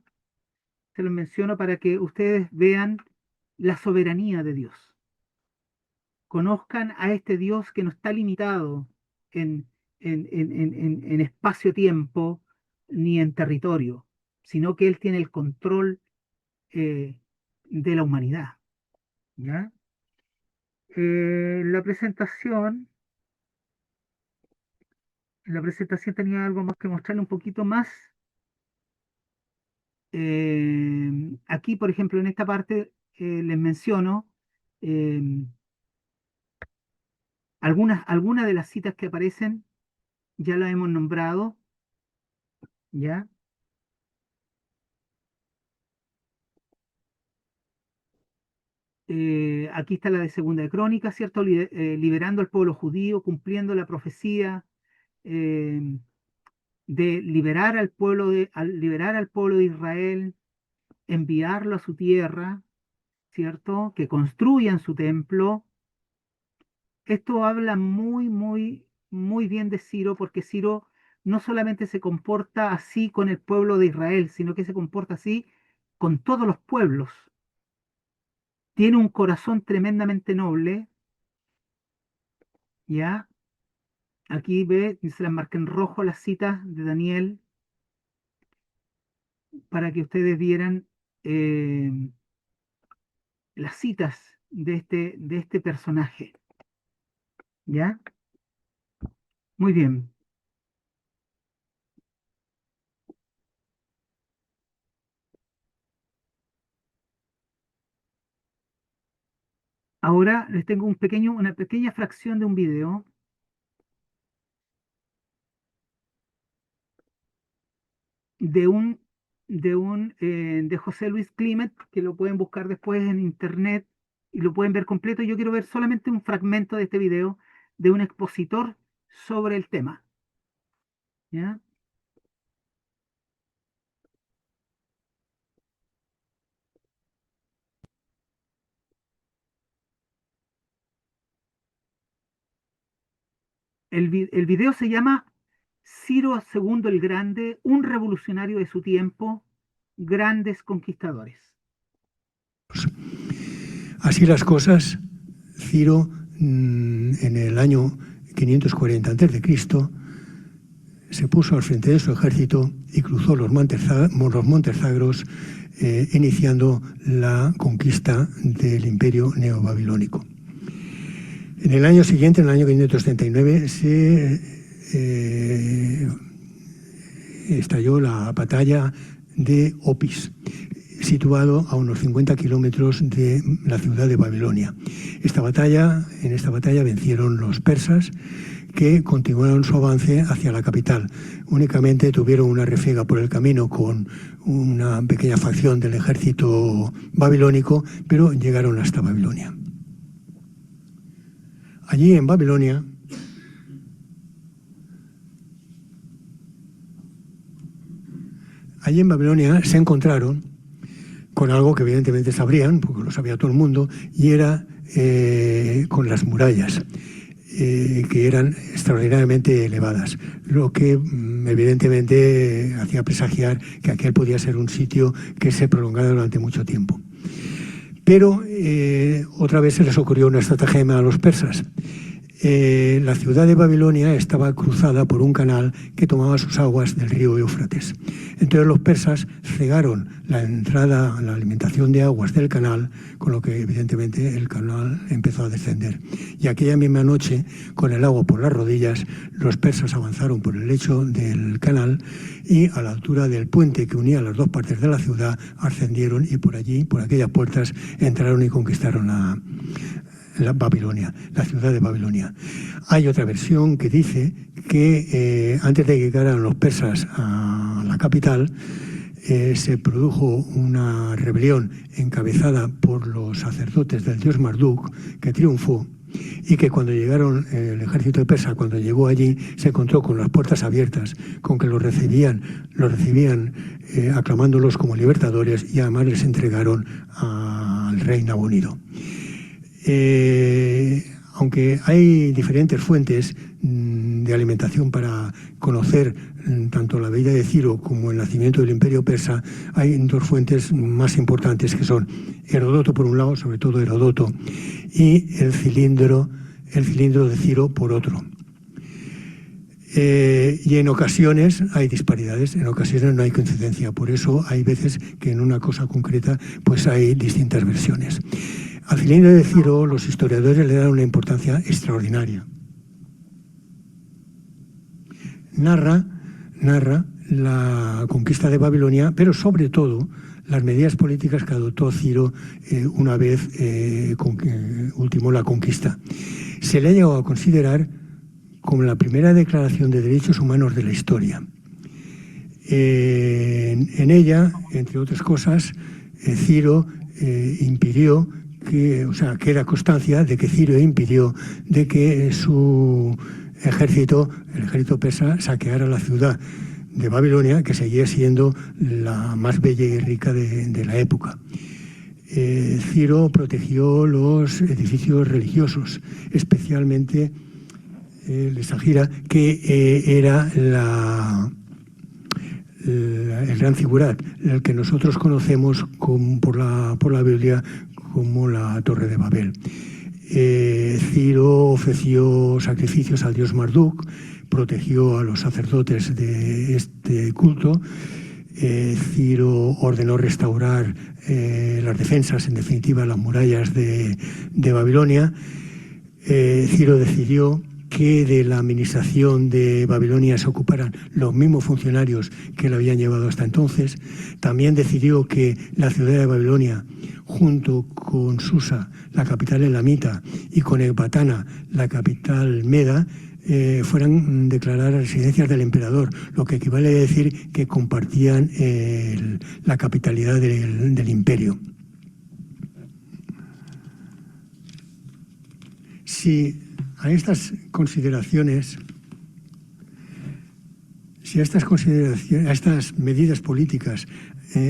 para que ustedes vean la soberanía de Dios. Conozcan a este Dios que no está limitado en espacio-tiempo ni en territorio, sino que Él tiene el control de la humanidad. ¿Ya? La presentación tenía algo más que mostrarle un poquito más. Aquí, por ejemplo, en esta parte les menciono algunas de las citas que aparecen, ya las hemos nombrado, ¿ya? Aquí está la de Segunda de Crónicas, ¿cierto? Liberando al pueblo judío, cumpliendo la profecía eh, de liberar al pueblo de Israel, enviarlo a su tierra, ¿cierto? Que construyan su templo. Esto habla muy, muy, muy bien de Ciro, porque Ciro no solamente se comporta así con el pueblo de Israel, sino que se comporta así con todos los pueblos. Tiene un corazón tremendamente noble, ¿ya? Aquí ve, se las marqué en rojo las citas de Daniel, para que ustedes vieran las citas de este personaje, ¿ya? Muy bien. Ahora les tengo una pequeña fracción de un video de José Luis Climent, que lo pueden buscar después en internet y lo pueden ver completo. Yo quiero ver solamente un fragmento de este video de un expositor sobre el tema. ¿Ya? El video se llama Ciro II el Grande, un revolucionario de su tiempo, grandes conquistadores. Así las cosas, Ciro, en el año 540 a.C., se puso al frente de su ejército y cruzó los montes Zagros, iniciando la conquista del imperio neobabilónico. En el año siguiente, en el año 539, se estalló la batalla de Opis, situado a unos 50 kilómetros de la ciudad de Babilonia. En esta batalla vencieron los persas, que continuaron su avance hacia la capital. Únicamente tuvieron una refriega por el camino con una pequeña facción del ejército babilónico, pero llegaron hasta Babilonia. Allí en Babilonia se encontraron con algo que evidentemente sabrían, porque lo sabía todo el mundo, y era con las murallas, que eran extraordinariamente elevadas, lo que evidentemente hacía presagiar que aquel podía ser un sitio que se prolongara durante mucho tiempo. Pero otra vez se les ocurrió una estratagema a los persas. La ciudad de Babilonia estaba cruzada por un canal que tomaba sus aguas del río Éufrates. Entonces los persas cegaron la entrada, la alimentación de aguas del canal, con lo que evidentemente el canal empezó a descender. Y aquella misma noche, con el agua por las rodillas, los persas avanzaron por el lecho del canal y a la altura del puente que unía las dos partes de la ciudad ascendieron y por allí, por aquellas puertas, entraron y conquistaron Babilonia, la ciudad de Babilonia. Hay otra versión que dice que antes de que llegaran los persas a la capital, se produjo una rebelión encabezada por los sacerdotes del dios Marduk, que triunfó, y que cuando llegaron el ejército de persa, cuando llegó allí, se encontró con las puertas abiertas, con que los recibían aclamándolos como libertadores, y además les entregaron al rey Nabonido. Aunque hay diferentes fuentes de alimentación para conocer tanto la vida de Ciro como el nacimiento del imperio persa, hay dos fuentes más importantes que son Heródoto por un lado, sobre todo Heródoto, y el cilindro de Ciro por otro. Y en ocasiones hay disparidades, en ocasiones no hay coincidencia, por eso hay veces que en una cosa concreta pues hay distintas versiones. Al cilindro de Ciro los historiadores le dan una importancia extraordinaria. Narra la conquista de Babilonia, pero sobre todo las medidas políticas que adoptó Ciro una vez ultimó la conquista. Se le ha llegado a considerar como la primera declaración de derechos humanos de la historia. En ella, entre otras cosas, Ciro impidió queda constancia de que Ciro impidió de que su ejército, el ejército persa, saqueara la ciudad de Babilonia, que seguía siendo la más bella y rica de la época. Ciro protegió los edificios religiosos, especialmente el Sagira, que era el gran Zigurat, el que nosotros conocemos por la Biblia como la Torre de Babel. Ciro ofreció sacrificios al dios Marduk, protegió a los sacerdotes de este culto. Ciro ordenó restaurar las defensas, en definitiva las murallas de Babilonia. Ciro decidió que de la administración de Babilonia se ocuparan los mismos funcionarios que la habían llevado hasta entonces. También decidió que la ciudad de Babilonia, junto con Susa, la capital elamita, y con Ecbatana, la capital meda, fueran declaradas residencias del emperador, lo que equivale a decir que compartían la capitalidad del imperio. Si a estas consideraciones, a estas medidas políticas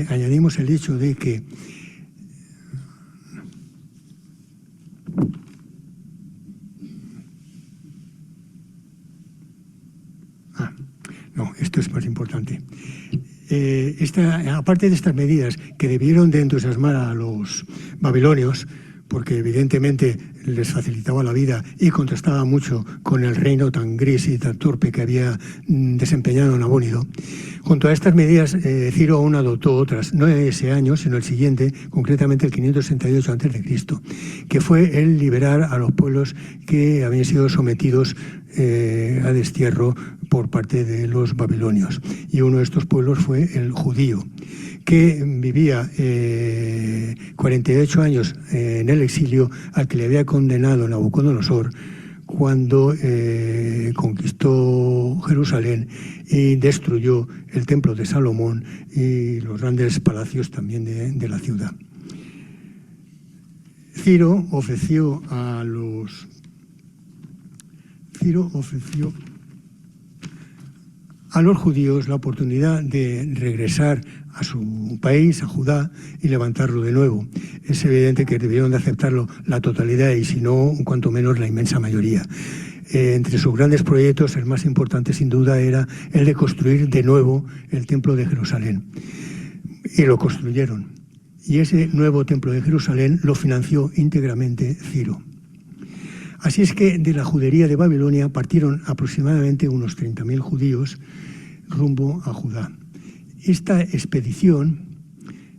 añadimos el hecho de que esto es más importante. Aparte de estas medidas que debieron de entusiasmar a los babilonios, porque evidentemente les facilitaba la vida y contrastaba mucho con el reino tan gris y tan torpe que había desempeñado Nabónido. Junto a estas medidas, Ciro aún adoptó otras, no ese año, sino el siguiente, concretamente el 568 a.C., que fue el liberar a los pueblos que habían sido sometidos a destierro por parte de los babilonios. Y uno de estos pueblos fue el judío, que vivía 48 años en el exilio, al que le había condenado Nabucodonosor cuando conquistó Jerusalén y destruyó el templo de Salomón y los grandes palacios también de la ciudad. Ciro ofreció a los judíos la oportunidad de regresar a su país, a Judá, y levantarlo de nuevo. Es evidente que debieron de aceptarlo la totalidad y, si no, cuanto menos la inmensa mayoría. Entre sus grandes proyectos, el más importante sin duda era el de construir de nuevo el Templo de Jerusalén. Y lo construyeron. Y ese nuevo Templo de Jerusalén lo financió íntegramente Ciro. Así es que de la judería de Babilonia partieron aproximadamente unos 30.000 judíos rumbo a Judá. Esta expedición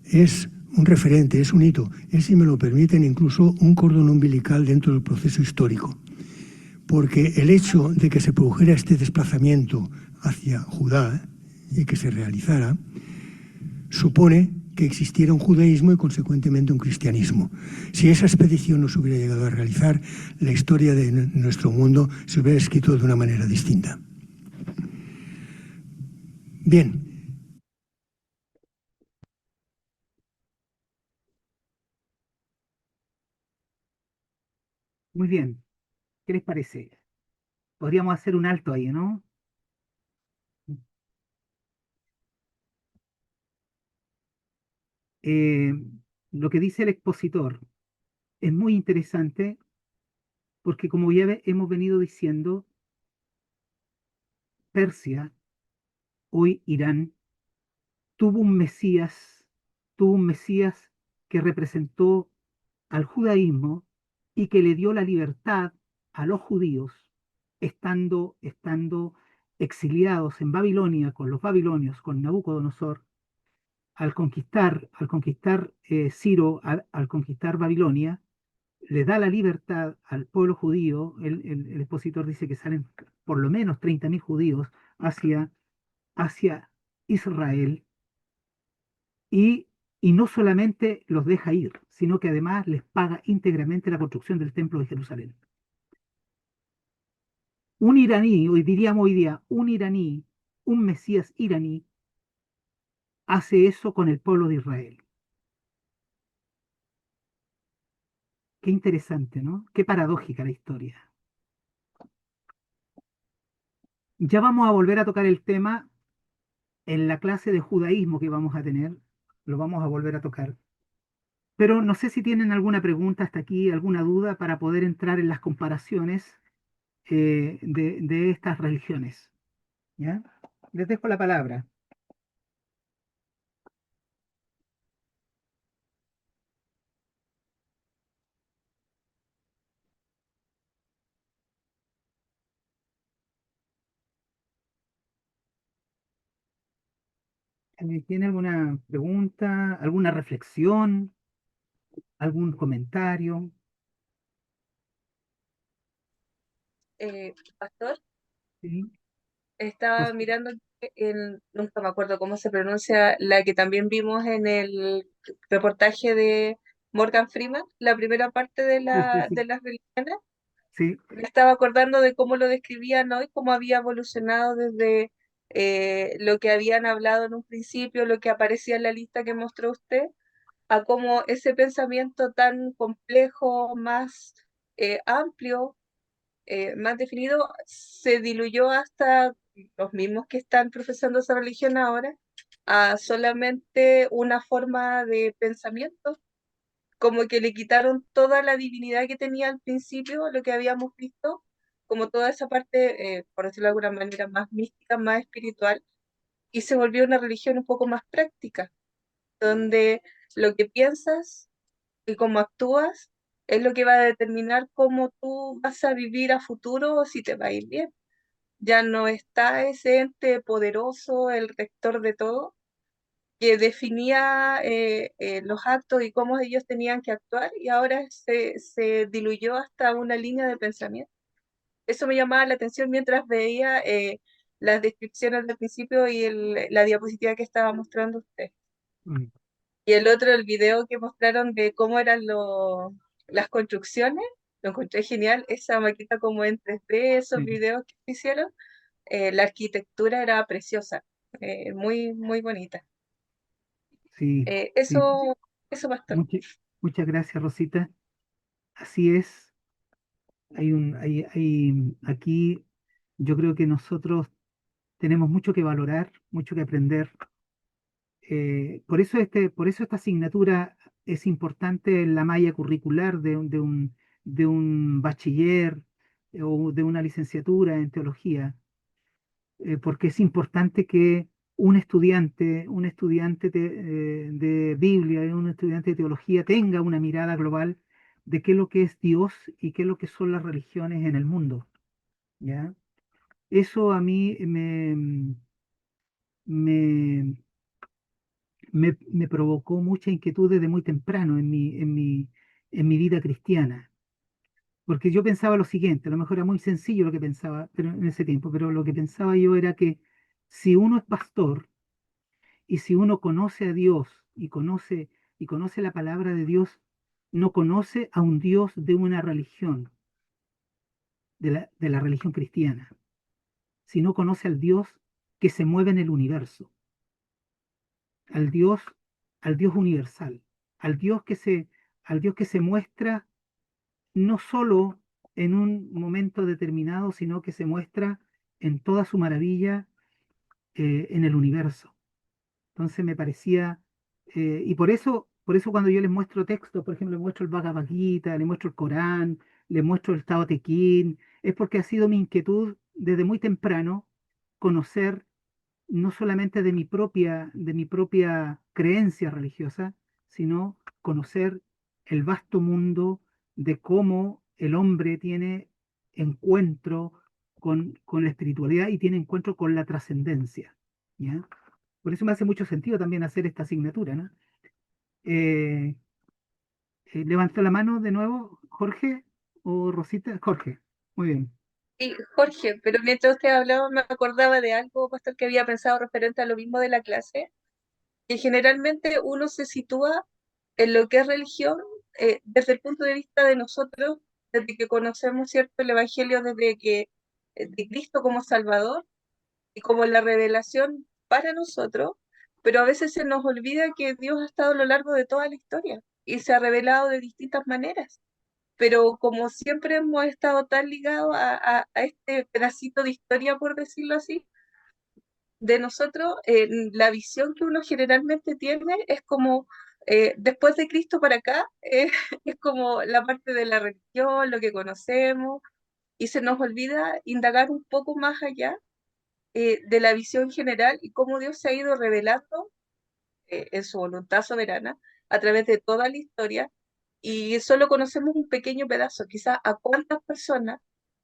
es un referente, es un hito, es, si me lo permiten, incluso un cordón umbilical dentro del proceso histórico, porque el hecho de que se produjera este desplazamiento hacia Judá y que se realizara, supone que existiera un judaísmo y consecuentemente un cristianismo. Si esa expedición no se hubiera llegado a realizar, la historia de nuestro mundo se hubiera escrito de una manera distinta. Bien. Muy bien. ¿Qué les parece? Podríamos hacer un alto ahí, ¿no? Eh, lo que dice el expositor es muy interesante porque, como ya hemos venido diciendo, Persia, hoy Irán, tuvo un Mesías que representó al judaísmo y que le dio la libertad a los judíos, estando exiliados en Babilonia con los babilonios, con Nabucodonosor. Al conquistar Ciro, al conquistar Babilonia, le da la libertad al pueblo judío. El expositor dice que salen por lo menos 30.000 judíos hacia Israel, y, y no solamente los deja ir, sino que además les paga íntegramente la construcción del templo de Jerusalén. Un iraní, hoy día, un iraní, un Mesías iraní, hace eso con el pueblo de Israel. Qué interesante, ¿no? Qué paradójica la historia. Ya vamos a volver a tocar el tema en la clase de judaísmo que vamos a tener, lo vamos a volver a tocar. Pero no sé si tienen alguna pregunta hasta aquí, alguna duda para poder entrar en las comparaciones de estas religiones. ¿Ya? Les dejo la palabra. ¿Alguien tiene alguna pregunta, alguna reflexión, algún comentario? Pastor, ¿Sí? estaba Pues, mirando nunca me acuerdo cómo se pronuncia, la que también vimos en el reportaje de Morgan Freeman, la primera parte de sí, sí, de sí, las religiones. sí, Me estaba acordando de cómo lo describían hoy, cómo había evolucionado desde lo que habían hablado en un principio, lo que aparecía en la lista que mostró usted, a cómo ese pensamiento tan complejo, más amplio, más definido, se diluyó hasta los mismos que están profesando esa religión ahora, a solamente una forma de pensamiento, como que le quitaron toda la divinidad que tenía al principio, lo que habíamos visto, como toda esa parte, por decirlo de alguna manera, más mística, más espiritual, y se volvió una religión un poco más práctica, donde lo que piensas y cómo actúas es lo que va a determinar cómo tú vas a vivir a futuro o si te va a ir bien. Ya no está ese ente poderoso, el rector de todo, que definía los actos y cómo ellos tenían que actuar, y ahora se diluyó hasta una línea de pensamiento. Eso me llamaba la atención mientras veía las descripciones del principio y la diapositiva que estaba mostrando usted. mm, Y el otro, el video que mostraron de cómo eran las construcciones, Lo encontré genial, esa maqueta como en 3D, esos Sí, videos que hicieron, la arquitectura era preciosa, muy, muy bonita. sí, Eh, sí. eso, eso, Pastor. Muchas, muchas gracias, Rosita. Así es. Aquí yo creo que nosotros tenemos mucho que valorar, mucho que aprender. Por eso esta asignatura es importante en la malla curricular de un bachiller o de una licenciatura en teología, porque es importante que un estudiante de Biblia y un estudiante de teología tenga una mirada global de qué es lo que es Dios y qué es lo que son las religiones en el mundo, ¿ya? Eso a mí me, me provocó mucha inquietud desde muy temprano en mi vida cristiana, porque yo pensaba lo siguiente, a lo mejor era muy sencillo lo que pensaba pero en ese tiempo, pero lo que pensaba yo era que si uno es pastor y si uno conoce a Dios y conoce la palabra de Dios, no conoce a un Dios de una religión, de la religión cristiana, sino conoce al Dios que se mueve en el universo, al Dios, al Dios universal, al Dios que se, al Dios que se muestra no solo en un momento determinado, sino que se muestra en toda su maravilla en el universo. Entonces me parecía, y por eso cuando yo les muestro textos, por ejemplo, les muestro el Bhagavad Gita, les muestro el Corán, les muestro el Tao Te Ching, es porque ha sido mi inquietud desde muy temprano conocer no solamente de mi propia creencia religiosa, sino conocer el vasto mundo de cómo el hombre tiene encuentro con la espiritualidad y tiene encuentro con la trascendencia. ¿Ya? Por eso me hace mucho sentido también hacer esta asignatura, ¿no? Eh, levantó la mano de nuevo, Jorge o Rosita. Jorge, muy bien. Y Jorge, pero mientras usted hablaba me acordaba de algo, Pastor, que había pensado referente a lo mismo de la clase, que generalmente uno se sitúa en lo que es religión desde el punto de vista de nosotros, desde que conocemos, ¿cierto?, el Evangelio, de Cristo como Salvador y como la revelación para nosotros, pero a veces se nos olvida que Dios ha estado a lo largo de toda la historia y se ha revelado de distintas maneras. Pero como siempre hemos estado tan ligados a este pedacito de historia, por decirlo así, de nosotros, la visión que uno generalmente tiene es como, después de Cristo para acá, es como la parte de la religión, lo que conocemos, y se nos olvida indagar un poco más allá de la visión general y cómo Dios se ha ido revelando en su voluntad soberana a través de toda la historia, y solo conocemos un pequeño pedazo. Quizás a cuántas personas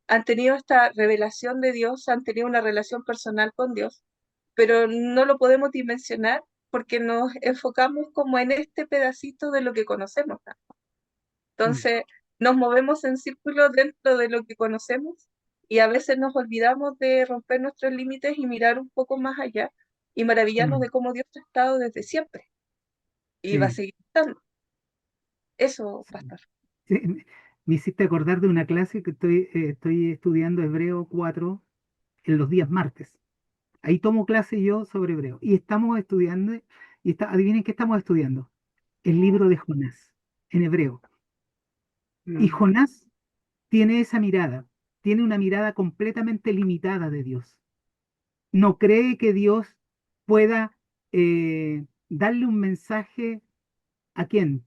han tenido esta revelación de Dios, han tenido una relación personal con Dios, pero no lo podemos dimensionar porque nos enfocamos como en este pedacito de lo que conocemos, ¿no? Mm, Entonces, nos movemos en círculos dentro de lo que conocemos y a veces nos olvidamos de romper nuestros límites y mirar un poco más allá y maravillarnos mm, de cómo Dios ha estado desde siempre y va a sí, seguir estando. Eso, sí. Pastor. Sí, me hiciste acordar de una clase que estoy estudiando Hebreo 4 en los días martes. Ahí tomo clase yo sobre Hebreo. Y estamos estudiando, adivinen qué estamos estudiando. El libro de Jonás, en hebreo. Y Mm, Jonás tiene esa mirada, tiene una mirada completamente limitada de Dios. No cree que Dios pueda darle un mensaje a quién,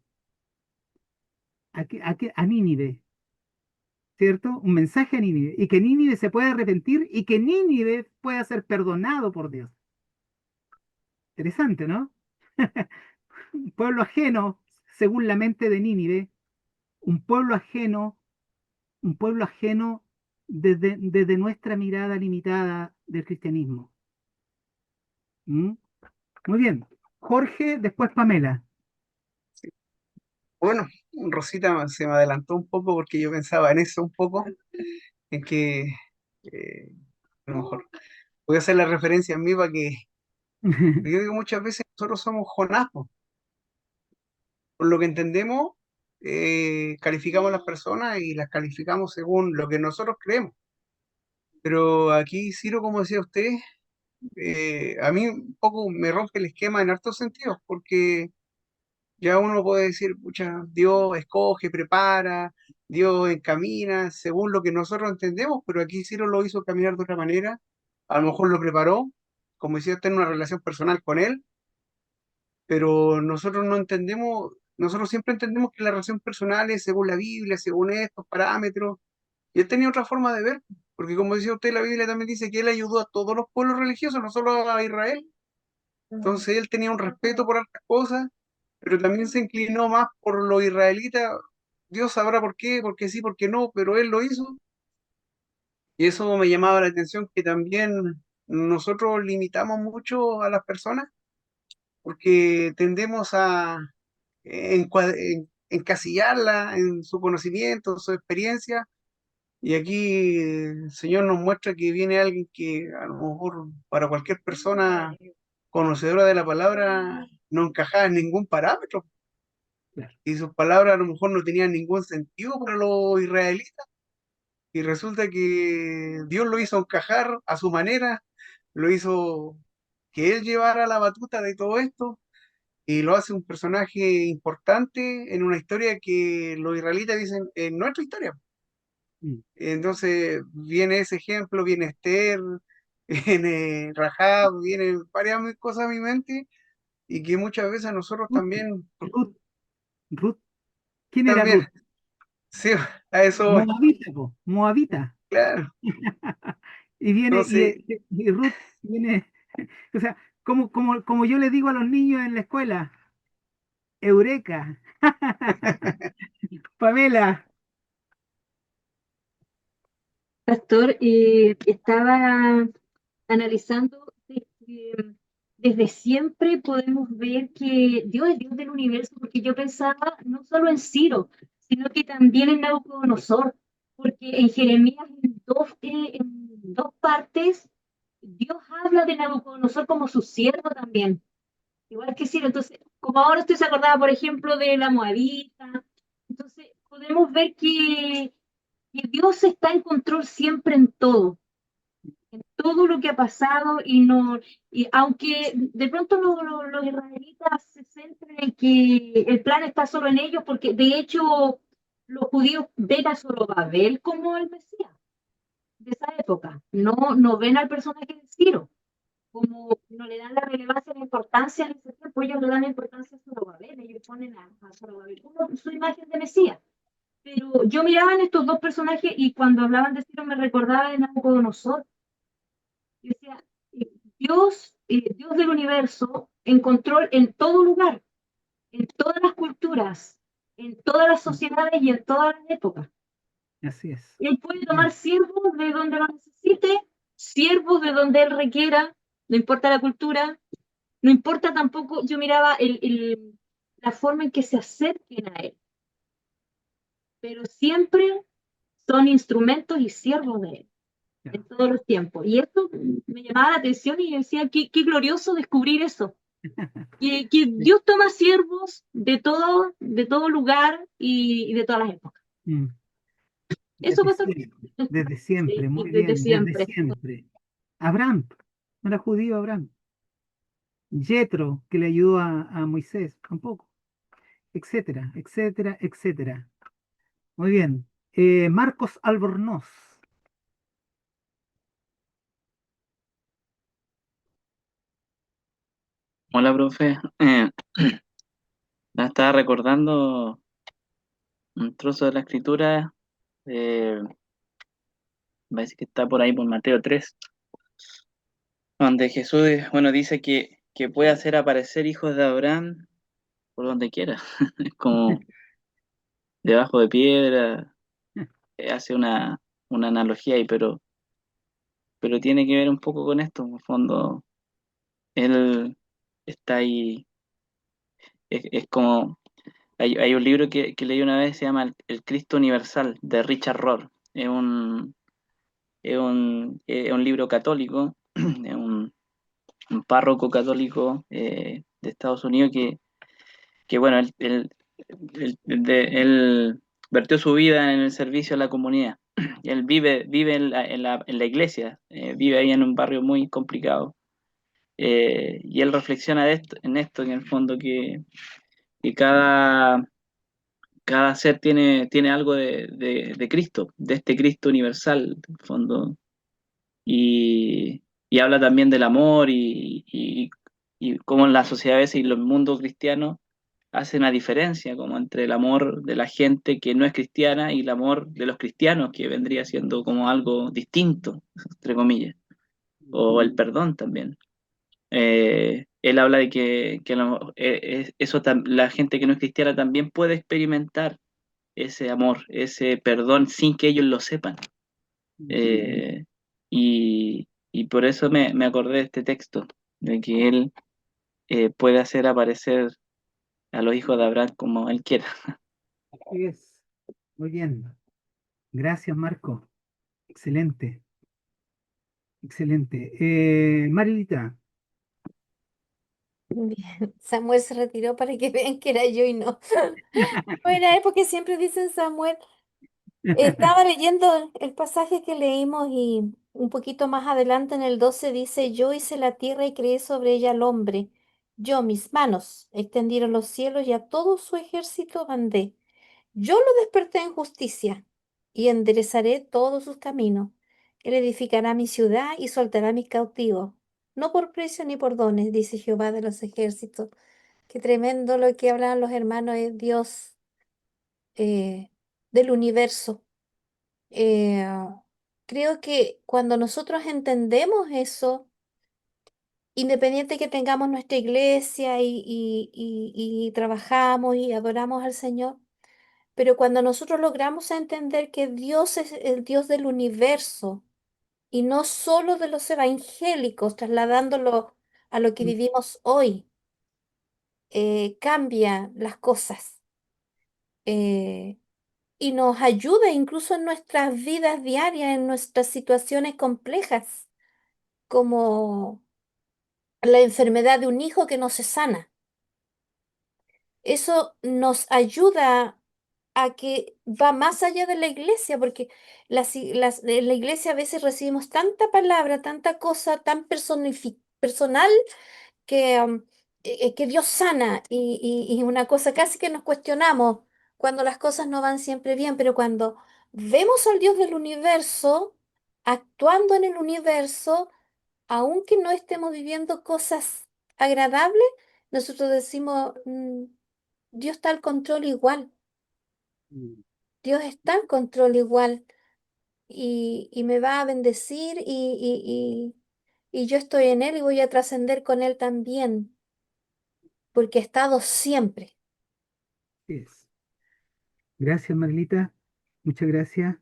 a Nínive, ¿cierto? Un mensaje a Nínive, y que Nínive se pueda arrepentir y que Nínive pueda ser perdonado por Dios. Interesante, ¿no? Un pueblo ajeno, según la mente de Nínive, un pueblo ajeno, un pueblo ajeno desde nuestra mirada limitada del cristianismo. ¿Mm? Muy bien. Jorge, después Pamela. sí. Bueno, Rosita se me adelantó un poco porque yo pensaba en eso un poco, en que eh, a lo mejor voy a hacer la referencia a mí para que yo digo muchas veces nosotros somos Jonás, po. Por lo que entendemos, calificamos a las personas y las calificamos según lo que nosotros creemos. Pero aquí, Ciro, como decía usted, a mí un poco me rompe el esquema en hartos sentidos, porque ya uno puede decir, pucha, Dios escoge, prepara, Dios encamina, según lo que nosotros entendemos, pero aquí Ciro lo hizo caminar de otra manera, a lo mejor lo preparó, como decía, tener una relación personal con él, pero nosotros no entendemos, nosotros siempre entendemos que la relación personal es según la Biblia, según estos parámetros, y él tenía otra forma de ver, porque como decía usted, la Biblia también dice que él ayudó a todos los pueblos religiosos, no solo a Israel. Entonces él tenía un respeto por otras cosas, pero también se inclinó más por los israelitas. Dios sabrá por qué, porque sí, porque no, pero él lo hizo. Y eso me llamaba la atención, que también nosotros limitamos mucho a las personas porque tendemos a encasillarla en su conocimiento, su experiencia. Y aquí el Señor nos muestra que viene alguien que a lo mejor para cualquier persona conocedora de la palabra no encajaba en ningún parámetro. Claro. Y sus palabras a lo mejor no tenían ningún sentido para los israelitas. Y resulta que Dios lo hizo encajar a su manera, lo hizo que él llevara la batuta de todo esto y lo hace un personaje importante en una historia que los israelitas dicen, en nuestra historia. Mm. Entonces viene ese ejemplo, viene Esther, viene Rahab, vienen varias cosas a mi mente y que muchas veces nosotros Ruth, también, Ruth, Ruth. ¿Quién era también, Ruth? sí, a eso voy, Moabita, po, Moabita. claro. Y viene, Entonces, y Ruth viene, o sea, como yo le digo a los niños en la escuela, Eureka, Pamela. Pastor, estaba analizando de que desde siempre podemos ver que Dios es Dios del universo, porque yo pensaba no solo en Ciro, sino que también en Nabucodonosor, porque en Jeremías en dos partes Dios habla de Nabucodonosor como su siervo también, igual que Ciro. Entonces, como ahora usted se acordaba, por ejemplo, de la Moabita, entonces podemos ver que Dios está en control siempre en todo lo que ha pasado y aunque de pronto los israelitas se centran en que el plan está solo en ellos, porque de hecho los judíos ven a Zorobabel como el Mesías de esa época, no ven al personaje de Ciro, como no le dan la relevancia, la importancia en ese tiempo, ellos le dan la importancia a Zorobabel, ellos ponen a Zorobabel como su imagen de Mesías. Pero yo miraba en estos dos personajes y cuando hablaban de Ciro me recordaba de Nabucodonosor. Yo decía, Dios del universo, en control en todo lugar, en todas las culturas, en todas las sociedades y en todas las épocas. Así es. Él puede tomar siervos de donde lo necesite, siervos de donde él requiera, no importa la cultura, no importa tampoco, yo miraba la forma en que se acerquen a él, pero siempre son instrumentos y siervos de él en todos los tiempos. Y esto me llamaba la atención y yo decía, qué glorioso descubrir eso. Que Dios toma siervos de todo lugar y de todas las épocas. Mm. Eso pasa Desde siempre, sí, muy desde bien, siempre. desde siempre. Abraham, no era judío Abraham. Yetro, que le ayudó a Moisés, tampoco. Etcétera, etcétera, etcétera. Muy bien. Marcos Albornoz. Hola, profe. Estaba recordando un trozo de la escritura, eh, parece que está por ahí por Mateo 3, donde Jesús, bueno, dice que puede hacer aparecer hijos de Abraham por donde quiera. Es como debajo de piedra, hace una analogía ahí, pero tiene que ver un poco con esto. En el fondo, él está ahí, es como, hay un libro que leí una vez, se llama El Cristo Universal, de Richard Rohr. Es un libro católico, de un párroco católico de Estados Unidos que bueno, él él vertió su vida en el servicio a la comunidad. Él vive en la iglesia, vive ahí en un barrio muy complicado. Y él reflexiona en esto, en el fondo, que cada ser tiene algo de Cristo, de este Cristo universal, en el fondo. Y habla también del amor y cómo en la sociedad a veces y los mundos cristianos hace una diferencia como entre el amor de la gente que no es cristiana y el amor de los cristianos, que vendría siendo como algo distinto, entre comillas, o el perdón también. Él habla de que la gente que no es cristiana también puede experimentar ese amor, ese perdón sin que ellos lo sepan. Eh, y por eso me acordé de este texto, de que él puede hacer aparecer a los hijos de Abraham como él quiera. Así es. Muy bien. Gracias, Marco. Excelente, excelente. Marilita, Bien, Samuel se retiró para que vean que era yo y no. No era él porque siempre dicen Samuel. Estaba leyendo el pasaje que leímos y un poquito más adelante en el 12 dice, yo hice la tierra y creé sobre ella al hombre. Yo, mis manos, extendieron los cielos y a todo su ejército mandé. Yo lo desperté en justicia y enderezaré todos sus caminos. Él edificará mi ciudad y soltará mis cautivos. No por precio ni por dones, dice Jehová de los ejércitos. Qué tremendo lo que hablan los hermanos, es Dios del universo. Eh, Creo que cuando nosotros entendemos eso, independiente que tengamos nuestra iglesia y trabajamos y adoramos al Señor, pero cuando nosotros logramos entender que Dios es el Dios del universo y no solo de los evangélicos, trasladándolo a lo que vivimos hoy, cambia las cosas eh, y nos ayuda incluso en nuestras vidas diarias, en nuestras situaciones complejas, como la enfermedad de un hijo que no se sana. Eso nos ayuda a que va más allá de la iglesia, porque en la iglesia a veces recibimos tanta palabra, tanta cosa tan personal que Dios sana y una cosa casi que nos cuestionamos cuando las cosas no van siempre bien, pero cuando vemos al Dios del universo actuando en el universo, aunque no estemos viviendo cosas agradables, nosotros decimos, Dios está al control igual, Dios está al control igual y me va a bendecir y yo estoy en Él y voy a trascender con Él también, porque ha estado siempre. es. Gracias, Marilita. Muchas gracias.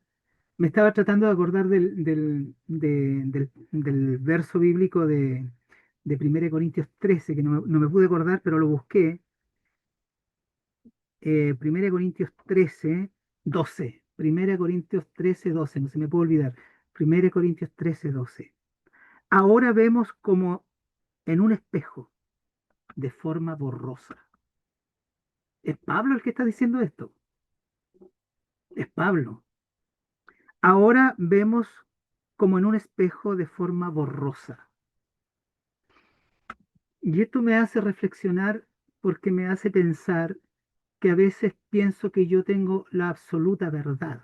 Me estaba tratando de acordar del verso bíblico de 1 Corintios 13, que no me pude acordar, pero lo busqué. 1 Corintios 13, 12. 1 Corintios 13, 12. No se me puede olvidar. 1 Corintios 13, 12. Ahora vemos como en un espejo, de forma borrosa. Es Pablo el que está diciendo esto. Es Pablo. Ahora vemos como en un espejo de forma borrosa. Y esto me hace reflexionar porque me hace pensar que a veces pienso que yo tengo la absoluta verdad.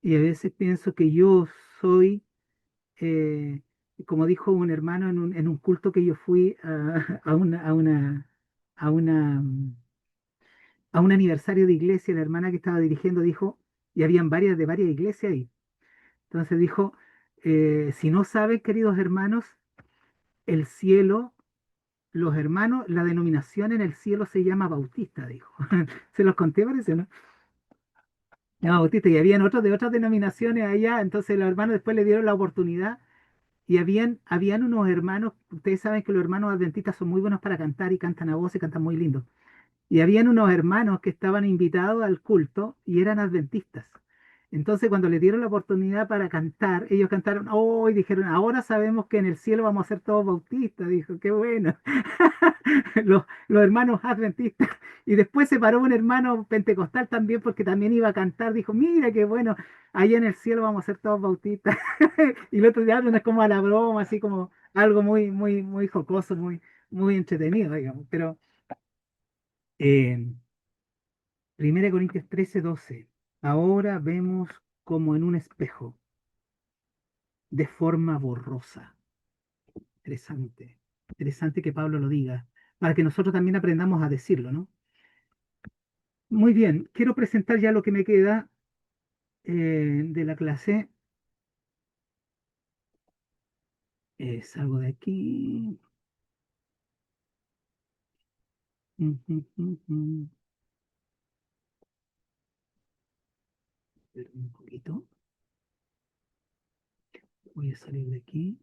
Y a veces pienso que yo soy, eh, como dijo un hermano en un culto que yo fui a una, a un aniversario de iglesia, la hermana que estaba dirigiendo dijo, y habían varias iglesias ahí. Entonces dijo, si no saben, queridos hermanos, el cielo, los hermanos, la denominación en el cielo se llama bautista, dijo. Se los conté, parece, ¿no? Se llama bautista, y habían otros de otras denominaciones allá, entonces los hermanos después le dieron la oportunidad, y habían unos hermanos, ustedes saben que los hermanos adventistas son muy buenos para cantar, y cantan a voz, y cantan muy lindo. Y habían unos hermanos que estaban invitados al culto, y eran adventistas. Entonces, cuando le dieron la oportunidad para cantar, ellos cantaron, oh, y dijeron, ahora sabemos que en el cielo vamos a ser todos bautistas. Dijo, qué bueno. Los hermanos adventistas. Y después se paró un hermano pentecostal también, porque también iba a cantar. Dijo, mira, qué bueno, allá en el cielo vamos a ser todos bautistas. Y el otro día es como a la broma, así como algo muy, muy, muy jocoso, muy, muy entretenido, digamos. Pero 1 Corintios 13:12. Ahora vemos como en un espejo, de forma borrosa. Interesante. Interesante que Pablo lo diga, para que nosotros también aprendamos a decirlo, ¿no? Muy bien, quiero presentar ya lo que me queda de la clase. Salgo de aquí. Espera un poquito. Voy a salir de aquí.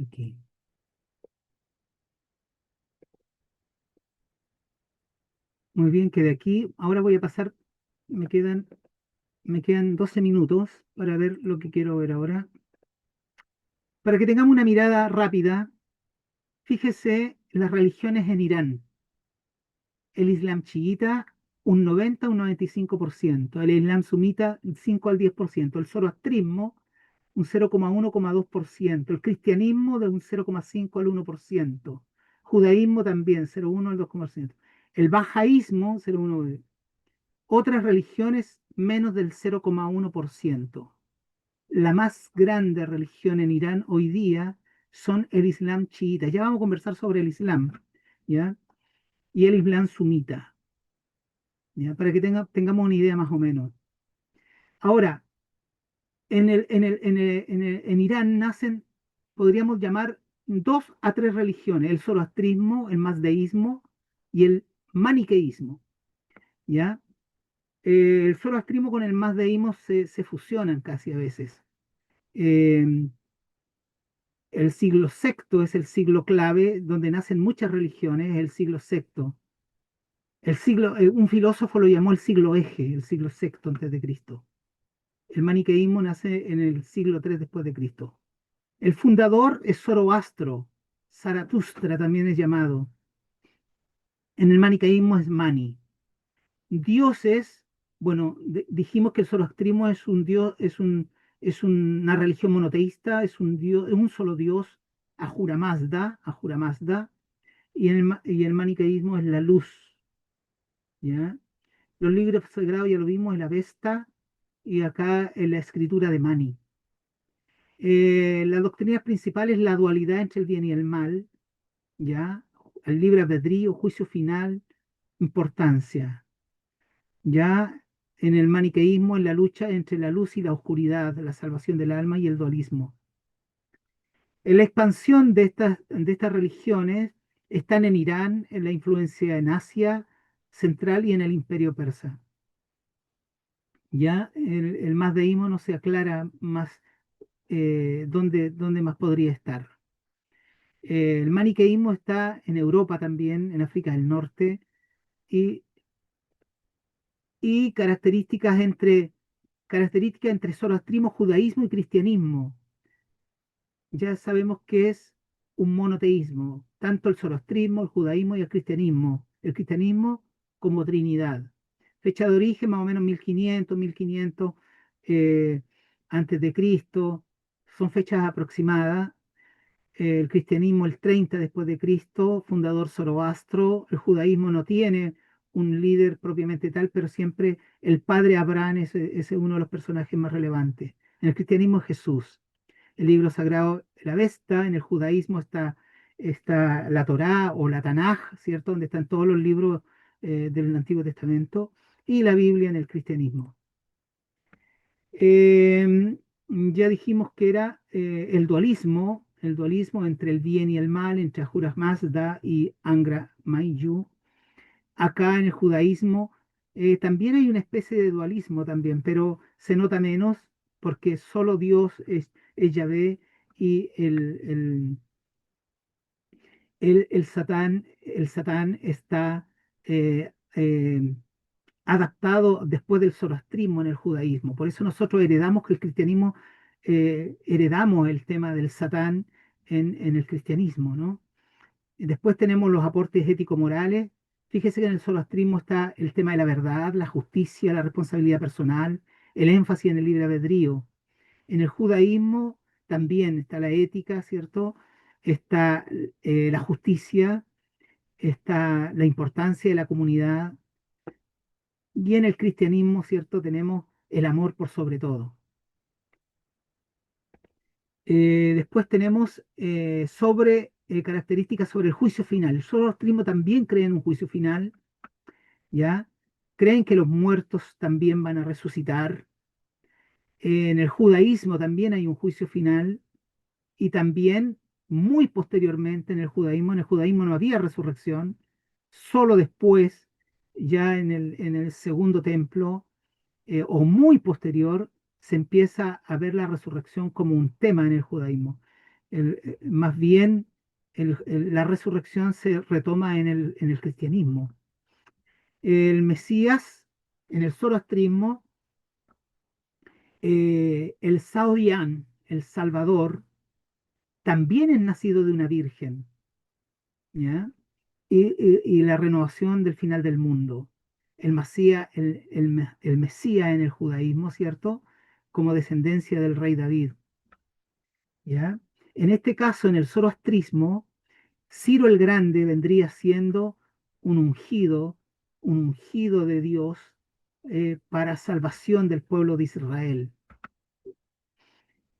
Aquí. Muy bien, que de aquí ahora voy a pasar, me quedan 12 minutos para ver lo que quiero ver ahora. Para que tengamos una mirada rápida, fíjese las religiones en Irán. El Islam chiita, un 90, un 95%. El Islam sumita, 5 al 10%. El zoroastrismo, un 0,1,2%. El cristianismo, de un 0,5 al 1%. Judaísmo también, 0,1 al 2%. El bajaísmo, 0,1%. Otras religiones, menos del 0,1%. La más grande religión en Irán hoy día son el Islam chiita. Ya vamos a conversar sobre el Islam, ¿ya? Y el Islam sumita, ¿ya? Para que tengamos una idea más o menos. Ahora, en Irán nacen, podríamos llamar, 2 a 3 religiones: el zoroastrismo, el mazdeísmo y el maniqueísmo, ¿ya? El zoroastrismo con el mazdeísmo se fusionan casi a veces. Eh, El siglo sexto es el siglo clave donde nacen muchas religiones, el siglo sexto. Un filósofo lo llamó el siglo eje, el siglo sexto antes de Cristo. El maniqueísmo nace en el siglo III después de Cristo. El fundador es Zoroastro, Zaratustra también es llamado. En el maniqueísmo es Mani. Dioses, bueno, dijimos que el zoroastrismo es un dios, es una religión monoteísta, es un solo dios, Ahura Mazda, y el maniqueísmo es la luz, ¿ya? Los libros sagrados ya lo vimos, el Avesta, y acá en la escritura de Mani. La doctrina principal es la dualidad entre el bien y el mal, ¿ya? El libre albedrío, juicio final, importancia. Ya en el maniqueísmo, en la lucha entre la luz y la oscuridad, la salvación del alma y el dualismo. En la expansión de estas religiones están en Irán, en la influencia en Asia Central y en el Imperio Persa. Ya el mazdeísmo no se aclara más dónde más podría estar. El maniqueísmo está en Europa también, en África del Norte, y, y características entre zoroastrismo, judaísmo y cristianismo. Ya sabemos que es un monoteísmo, tanto el zoroastrismo, el judaísmo y el cristianismo como Trinidad. Fecha de origen más o menos 1500 eh, antes de Cristo, son fechas aproximadas. El cristianismo el 30 después de Cristo, fundador Zoroastro. El judaísmo no tiene un líder propiamente tal, pero siempre el padre Abraham es uno de los personajes más relevantes. En el cristianismo es Jesús. El libro sagrado, la Avesta. En el judaísmo está la Torá o la Tanaj, ¿cierto? Donde están todos los libros del Antiguo Testamento, y la Biblia en el cristianismo. Ya dijimos que era el dualismo entre el bien y el mal, entre Ahura Mazda y Angra Mainyu. Acá en el judaísmo también hay una especie de dualismo también, pero se nota menos porque solo Dios es Yahvé, y el Satán está eh, eh, adaptado después del zoroastrismo en el judaísmo. Por eso nosotros heredamos que el cristianismo, heredamos el tema del Satán en el cristianismo, ¿no? Y después tenemos los aportes ético-morales. Fíjese que en el zoroastrismo está el tema de la verdad, la justicia, la responsabilidad personal, el énfasis en el libre albedrío. En el judaísmo también está la ética, ¿cierto? Está la justicia, está la importancia de la comunidad. Y en el cristianismo, ¿cierto? Tenemos el amor por sobre todo. Después tenemos características sobre el juicio final. El zoroastrismo también cree en un juicio final, ¿ya? Creen que los muertos también van a resucitar. En el judaísmo también hay un juicio final y también muy posteriormente en el judaísmo no había resurrección, solo después, ya en el segundo templo, o muy posterior, se empieza a ver la resurrección como un tema en el judaísmo. Más bien, la resurrección se retoma en el cristianismo. El Mesías, en el zoroastrismo, el Saoyán, el Salvador, también es nacido de una virgen, ¿ya? Y la renovación del final del mundo. El Mesías en el judaísmo, ¿cierto? Como descendencia del rey David, ¿ya? En este caso, en el zoroastrismo, Ciro el Grande vendría siendo un ungido, un ungido de Dios para salvación del pueblo de Israel.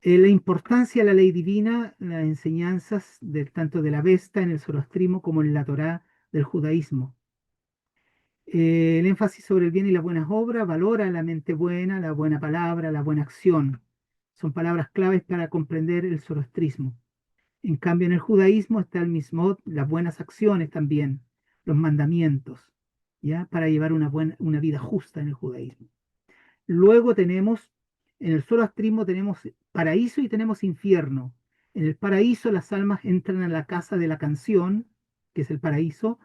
La importancia de la ley divina, las enseñanzas tanto de la Vesta en el zoroastrismo como en la Torá del judaísmo. El énfasis sobre el bien y las buenas obras valora la mente buena, la buena palabra, la buena acción. Son palabras claves para comprender el zoroastrismo. En cambio, en el judaísmo está el mismot, las buenas acciones también, los mandamientos, ¿ya? Para llevar una vida justa en el judaísmo. Luego tenemos, en el zoroastrismo tenemos paraíso y tenemos infierno. En el paraíso las almas entran a la casa de la canción, que es el paraíso,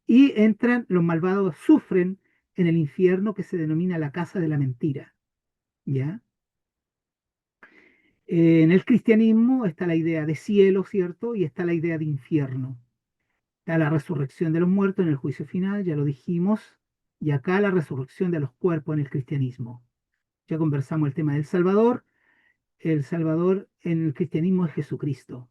y los malvados sufren en el infierno que se denomina la casa de la mentira, ¿ya? En el cristianismo está la idea de cielo, ¿cierto? Y está la idea de infierno. Está la resurrección de los muertos en el juicio final, ya lo dijimos, y acá la resurrección de los cuerpos en el cristianismo. Ya conversamos el tema del Salvador. El Salvador en el cristianismo es Jesucristo,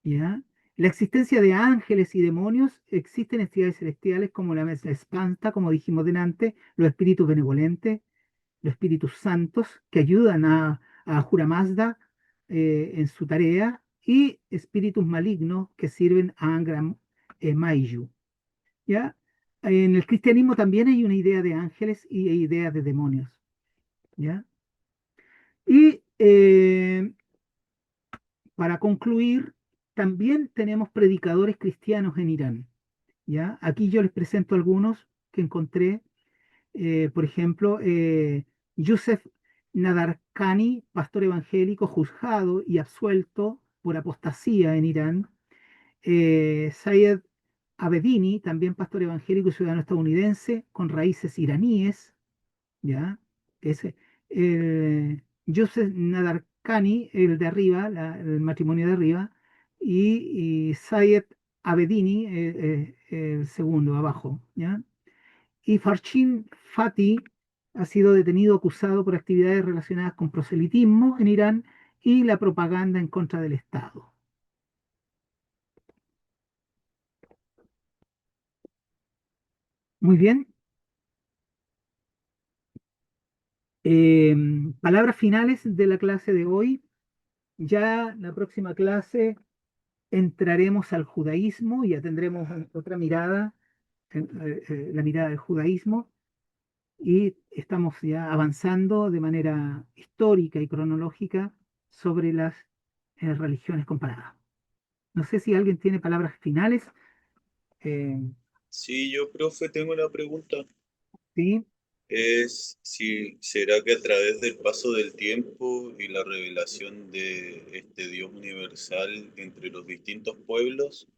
¿ya? La existencia de ángeles y demonios, existen entidades celestiales como la espanta, como dijimos delante, los espíritus benevolentes, los espíritus santos que ayudan a Ahura Mazda en su tarea, y espíritus malignos que sirven a Angra Mainyu, ¿ya? En el cristianismo también hay una idea de ángeles y idea de demonios, ¿ya? Y para concluir, también tenemos predicadores cristianos en Irán, ¿ya? Aquí yo les presento algunos que encontré. Por ejemplo, Yusef Nadarkhani, pastor evangélico, juzgado y absuelto por apostasía en Irán. Sayed Abedini, también pastor evangélico y ciudadano estadounidense, con raíces iraníes, ¿ya? Yusef Nadarkhani, el de arriba, el matrimonio de arriba, y Sayed Abedini, el segundo abajo, ¿ya? Y Farchin Fati ha sido detenido acusado por actividades relacionadas con proselitismo en Irán y la propaganda en contra del Estado. Muy bien. Palabras finales de la clase de hoy. Ya la próxima clase entraremos al judaísmo, ya tendremos otra mirada, la mirada del judaísmo, y estamos ya avanzando de manera histórica y cronológica sobre las religiones comparadas. No sé si alguien tiene palabras finales. Sí, yo, profe, tengo una pregunta. ¿Sí? Es si será que a través del paso del tiempo y la revelación de este Dios universal entre los distintos pueblos,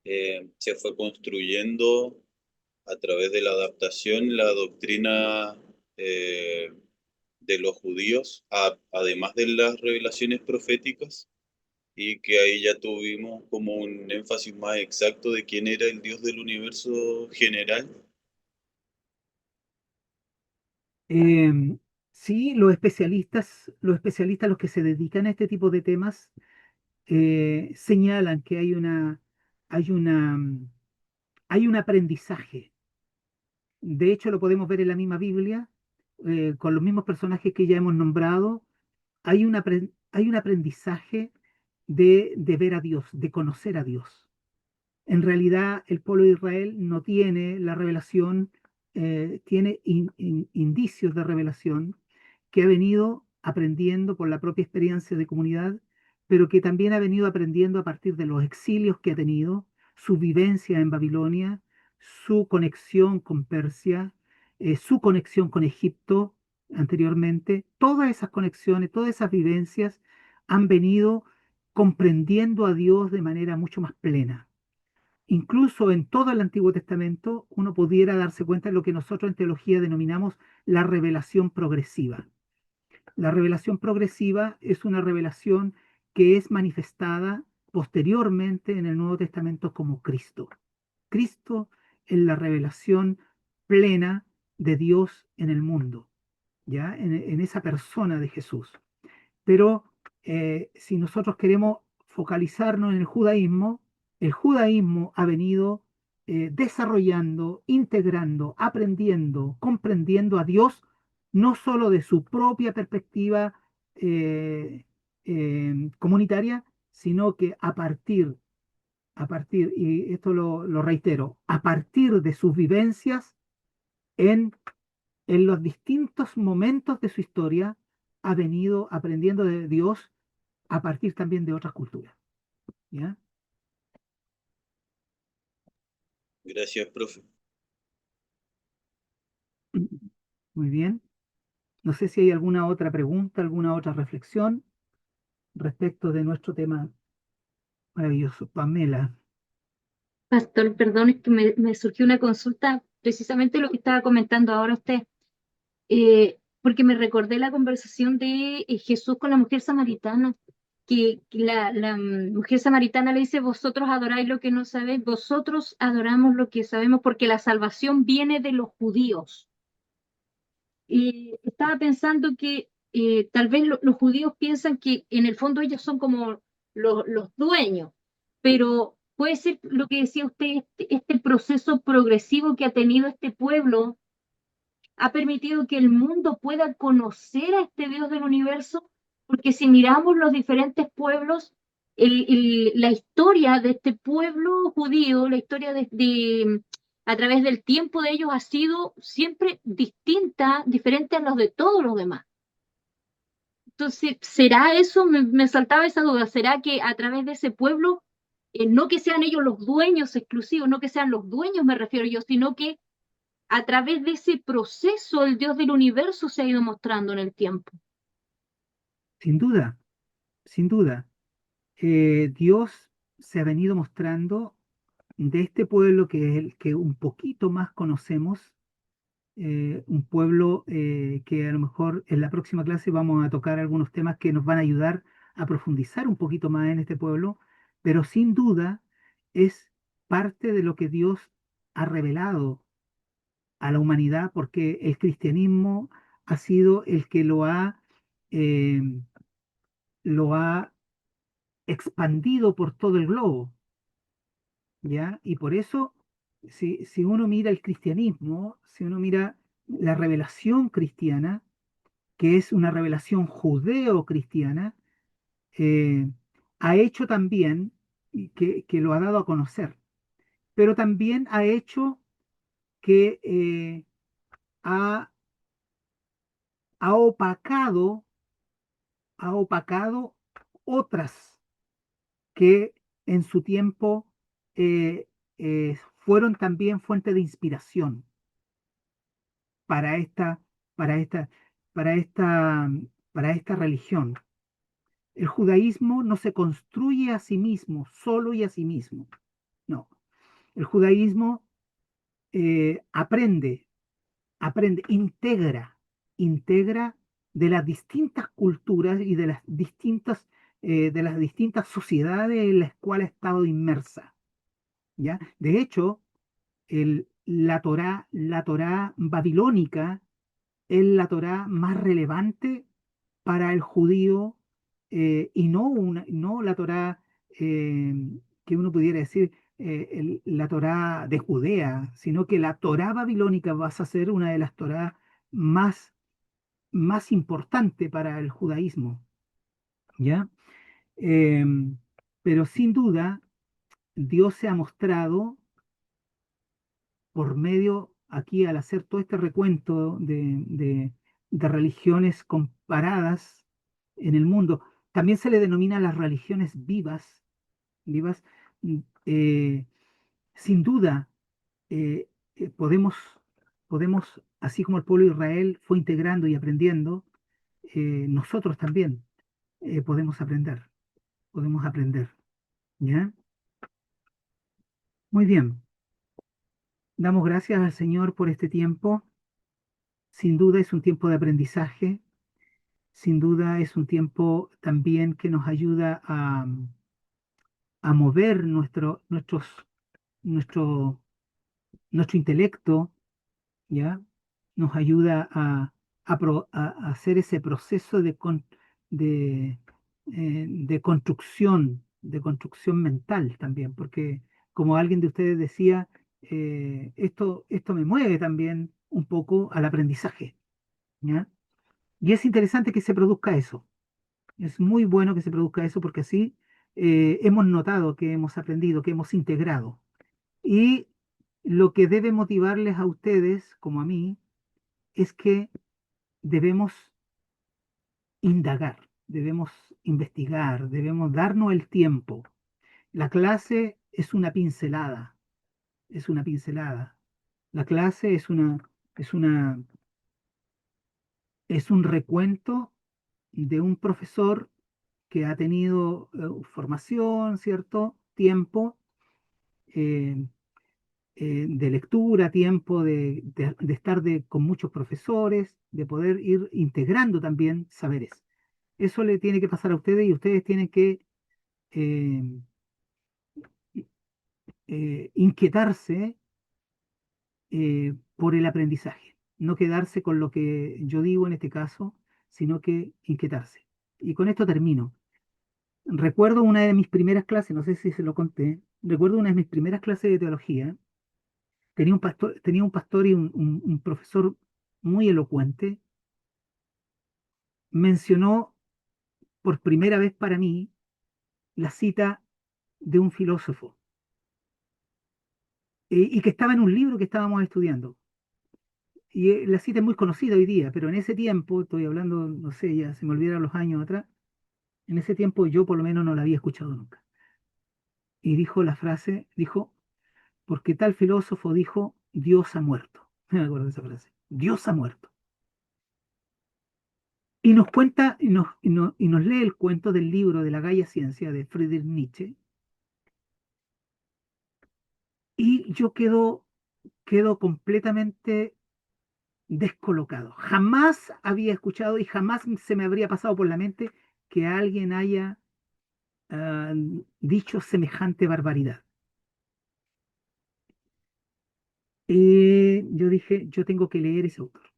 se fue construyendo a través de la adaptación la doctrina de los judíos, además de las revelaciones proféticas, y que ahí ya tuvimos como un énfasis más exacto de quién era el Dios del universo general. Sí, los especialistas, los que se dedican a este tipo de temas, señalan que hay una, hay un aprendizaje. De hecho, lo podemos ver en la misma Biblia, con los mismos personajes que ya hemos nombrado. Hay un aprendizaje de ver a Dios, de conocer a Dios. En realidad, el pueblo de Israel no tiene la revelación, tiene indicios de revelación que ha venido aprendiendo por la propia experiencia de comunidad, pero que también ha venido aprendiendo a partir de los exilios que ha tenido, su vivencia en Babilonia, su conexión con Persia, su conexión con Egipto anteriormente. Todas esas conexiones, todas esas vivencias han venido comprendiendo a Dios de manera mucho más plena. Incluso en todo el Antiguo Testamento uno pudiera darse cuenta de lo que nosotros en teología denominamos la revelación progresiva. La revelación progresiva es una revelación que es manifestada posteriormente en el Nuevo Testamento como Cristo. Cristo es la revelación plena de Dios en el mundo, ¿ya? En esa persona de Jesús. Pero si nosotros queremos focalizarnos en el judaísmo ha venido desarrollando, integrando, aprendiendo, comprendiendo a Dios, no solo de su propia perspectiva comunitaria, sino que y esto lo reitero, a partir de sus vivencias en los distintos momentos de su historia, ha venido aprendiendo de Dios a partir también de otras culturas. ¿Ya? Gracias, profe. Muy bien. No sé si hay alguna otra pregunta, alguna otra reflexión respecto de nuestro tema maravilloso. Pamela. Pastor, perdón, es que me surgió una consulta, precisamente lo que estaba comentando ahora usted, porque me recordé la conversación de Jesús con la mujer samaritana, que la mujer samaritana le dice, vosotros adoráis lo que no sabéis, vosotros adoramos lo que sabemos, porque la salvación viene de los judíos. Y estaba pensando que tal vez los judíos piensan que en el fondo ellos son como los dueños, pero puede ser lo que decía usted, este proceso progresivo que ha tenido este pueblo ha permitido que el mundo pueda conocer a este Dios del universo, porque si miramos los diferentes pueblos, la historia de este pueblo judío, la historia a través del tiempo de ellos ha sido siempre distinta, diferente a los de todos los demás. Entonces, ¿será eso? Me saltaba esa duda. ¿Será que a través de ese pueblo, no que sean ellos los dueños exclusivos, no que sean los dueños, me refiero yo, sino que a través de ese proceso el Dios del universo se ha ido mostrando en el tiempo? Sin duda, sin duda. Dios se ha venido mostrando de este pueblo que es el que un poquito más conocemos, un pueblo que a lo mejor en la próxima clase vamos a tocar algunos temas que nos van a ayudar a profundizar un poquito más en este pueblo, pero sin duda es parte de lo que Dios ha revelado a la humanidad, porque el cristianismo ha sido el que eh, lo ha expandido por todo el globo, ¿ya? Y por eso, si uno mira el cristianismo, si uno mira la revelación cristiana, que es una revelación judeo-cristiana, eh, ha hecho también, y que lo ha dado a conocer, pero también ha hecho que ha, ha opacado, ha opacado otras que en su tiempo fueron también fuente de inspiración para esta, para esta, para esta, para esta religión. El judaísmo no se construye a sí mismo, solo y a sí mismo. No, El judaísmo aprende, integra de las distintas culturas y de las distintas sociedades en las cuales ha estado inmersa, ¿ya? De hecho, la Torá babilónica es la Torá más relevante para el judío, y no la Torá, eh, que uno pudiera decir la Torá de Judea, sino que la Torá babilónica va a ser una de las Torá más importante para el judaísmo, ¿ya? Em, pero sin duda, Dios se ha mostrado por medio, aquí al hacer todo este recuento de religiones comparadas en el mundo, también se le denomina las religiones vivas. mm, eh, Sin duda, eh, podemos, así como el pueblo de Israel fue integrando y aprendiendo, nosotros también podemos aprender, ¿ya? Muy bien, damos gracias al Señor por este tiempo. Sin duda es un tiempo de aprendizaje, sin duda es un tiempo también que nos ayuda a mover nuestro, nuestro intelecto, ¿ya? Nos ayuda a hacer ese proceso de, de construcción mental también, porque como alguien de ustedes decía, esto me mueve también un poco al aprendizaje, ¿ya? Y es interesante que se produzca eso. Es muy bueno que se produzca eso porque así hemos notado que hemos aprendido, que hemos integrado. Y lo que debe motivarles a ustedes, como a mí, es que debemos indagar, debemos investigar, debemos darnos el tiempo. La clase es una pincelada, es una pincelada. La clase es una, es un recuento de un profesor que ha tenido formación, ¿cierto? Tiempo eh, de lectura, tiempo de estar con muchos profesores, de poder ir integrando también saberes. Eso le tiene que pasar a ustedes y ustedes tienen que eh, inquietarse por el aprendizaje, no quedarse con lo que yo digo en este caso, sino que inquietarse. Y con esto termino. Recuerdo una de mis primeras clases, no sé si se lo conté, recuerdo una de mis primeras clases de teología. Tenía un pastor y un profesor muy elocuente. Mencionó por primera vez para mí la cita de un filósofo, y que estaba en un libro que estábamos estudiando. Y la cita es muy conocida hoy día, pero en ese tiempo, estoy hablando, no sé, ya se me olvidaron los años atrás, en ese tiempo yo por lo menos no la había escuchado nunca. Y dijo la frase, dijo, porque tal filósofo dijo, Dios ha muerto. Me acuerdo de esa frase, Dios ha muerto. Y nos cuenta y nos lee el cuento del libro de la Gaia Ciencia de Friedrich Nietzsche. Y yo quedo completamente descolocado. Jamás había escuchado y jamás se me habría pasado por la mente que alguien haya ah, dicho semejante barbaridad. Yo dije, yo tengo que leer ese autor,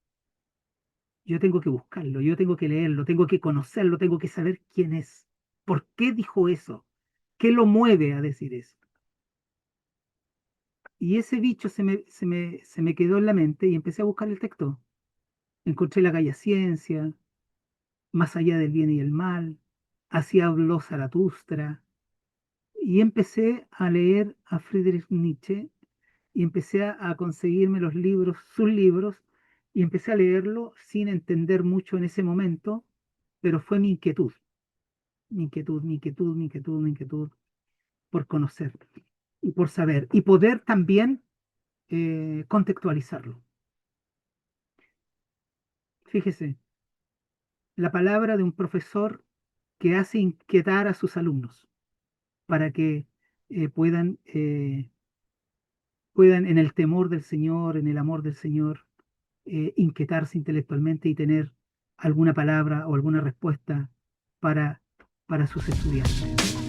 yo tengo que buscarlo, yo tengo que leerlo, tengo que conocerlo, tengo que saber quién es, por qué dijo eso, qué lo mueve a decir eso. Y ese bicho se me quedó en la mente y empecé a buscar el texto. Encontré la Gaia Ciencia, Más allá del bien y el mal, Así habló Zaratustra, y empecé a leer a Friedrich Nietzsche y empecé a conseguirme los libros, sus libros, y empecé a leerlo sin entender mucho en ese momento, pero fue mi inquietud por conocer y por saber y poder también contextualizarlo. Fíjese, la palabra de un profesor que hace inquietar a sus alumnos para que puedan puedan en el temor del Señor, en el amor del Señor, inquietarse intelectualmente y tener alguna palabra o alguna respuesta para sus estudiantes.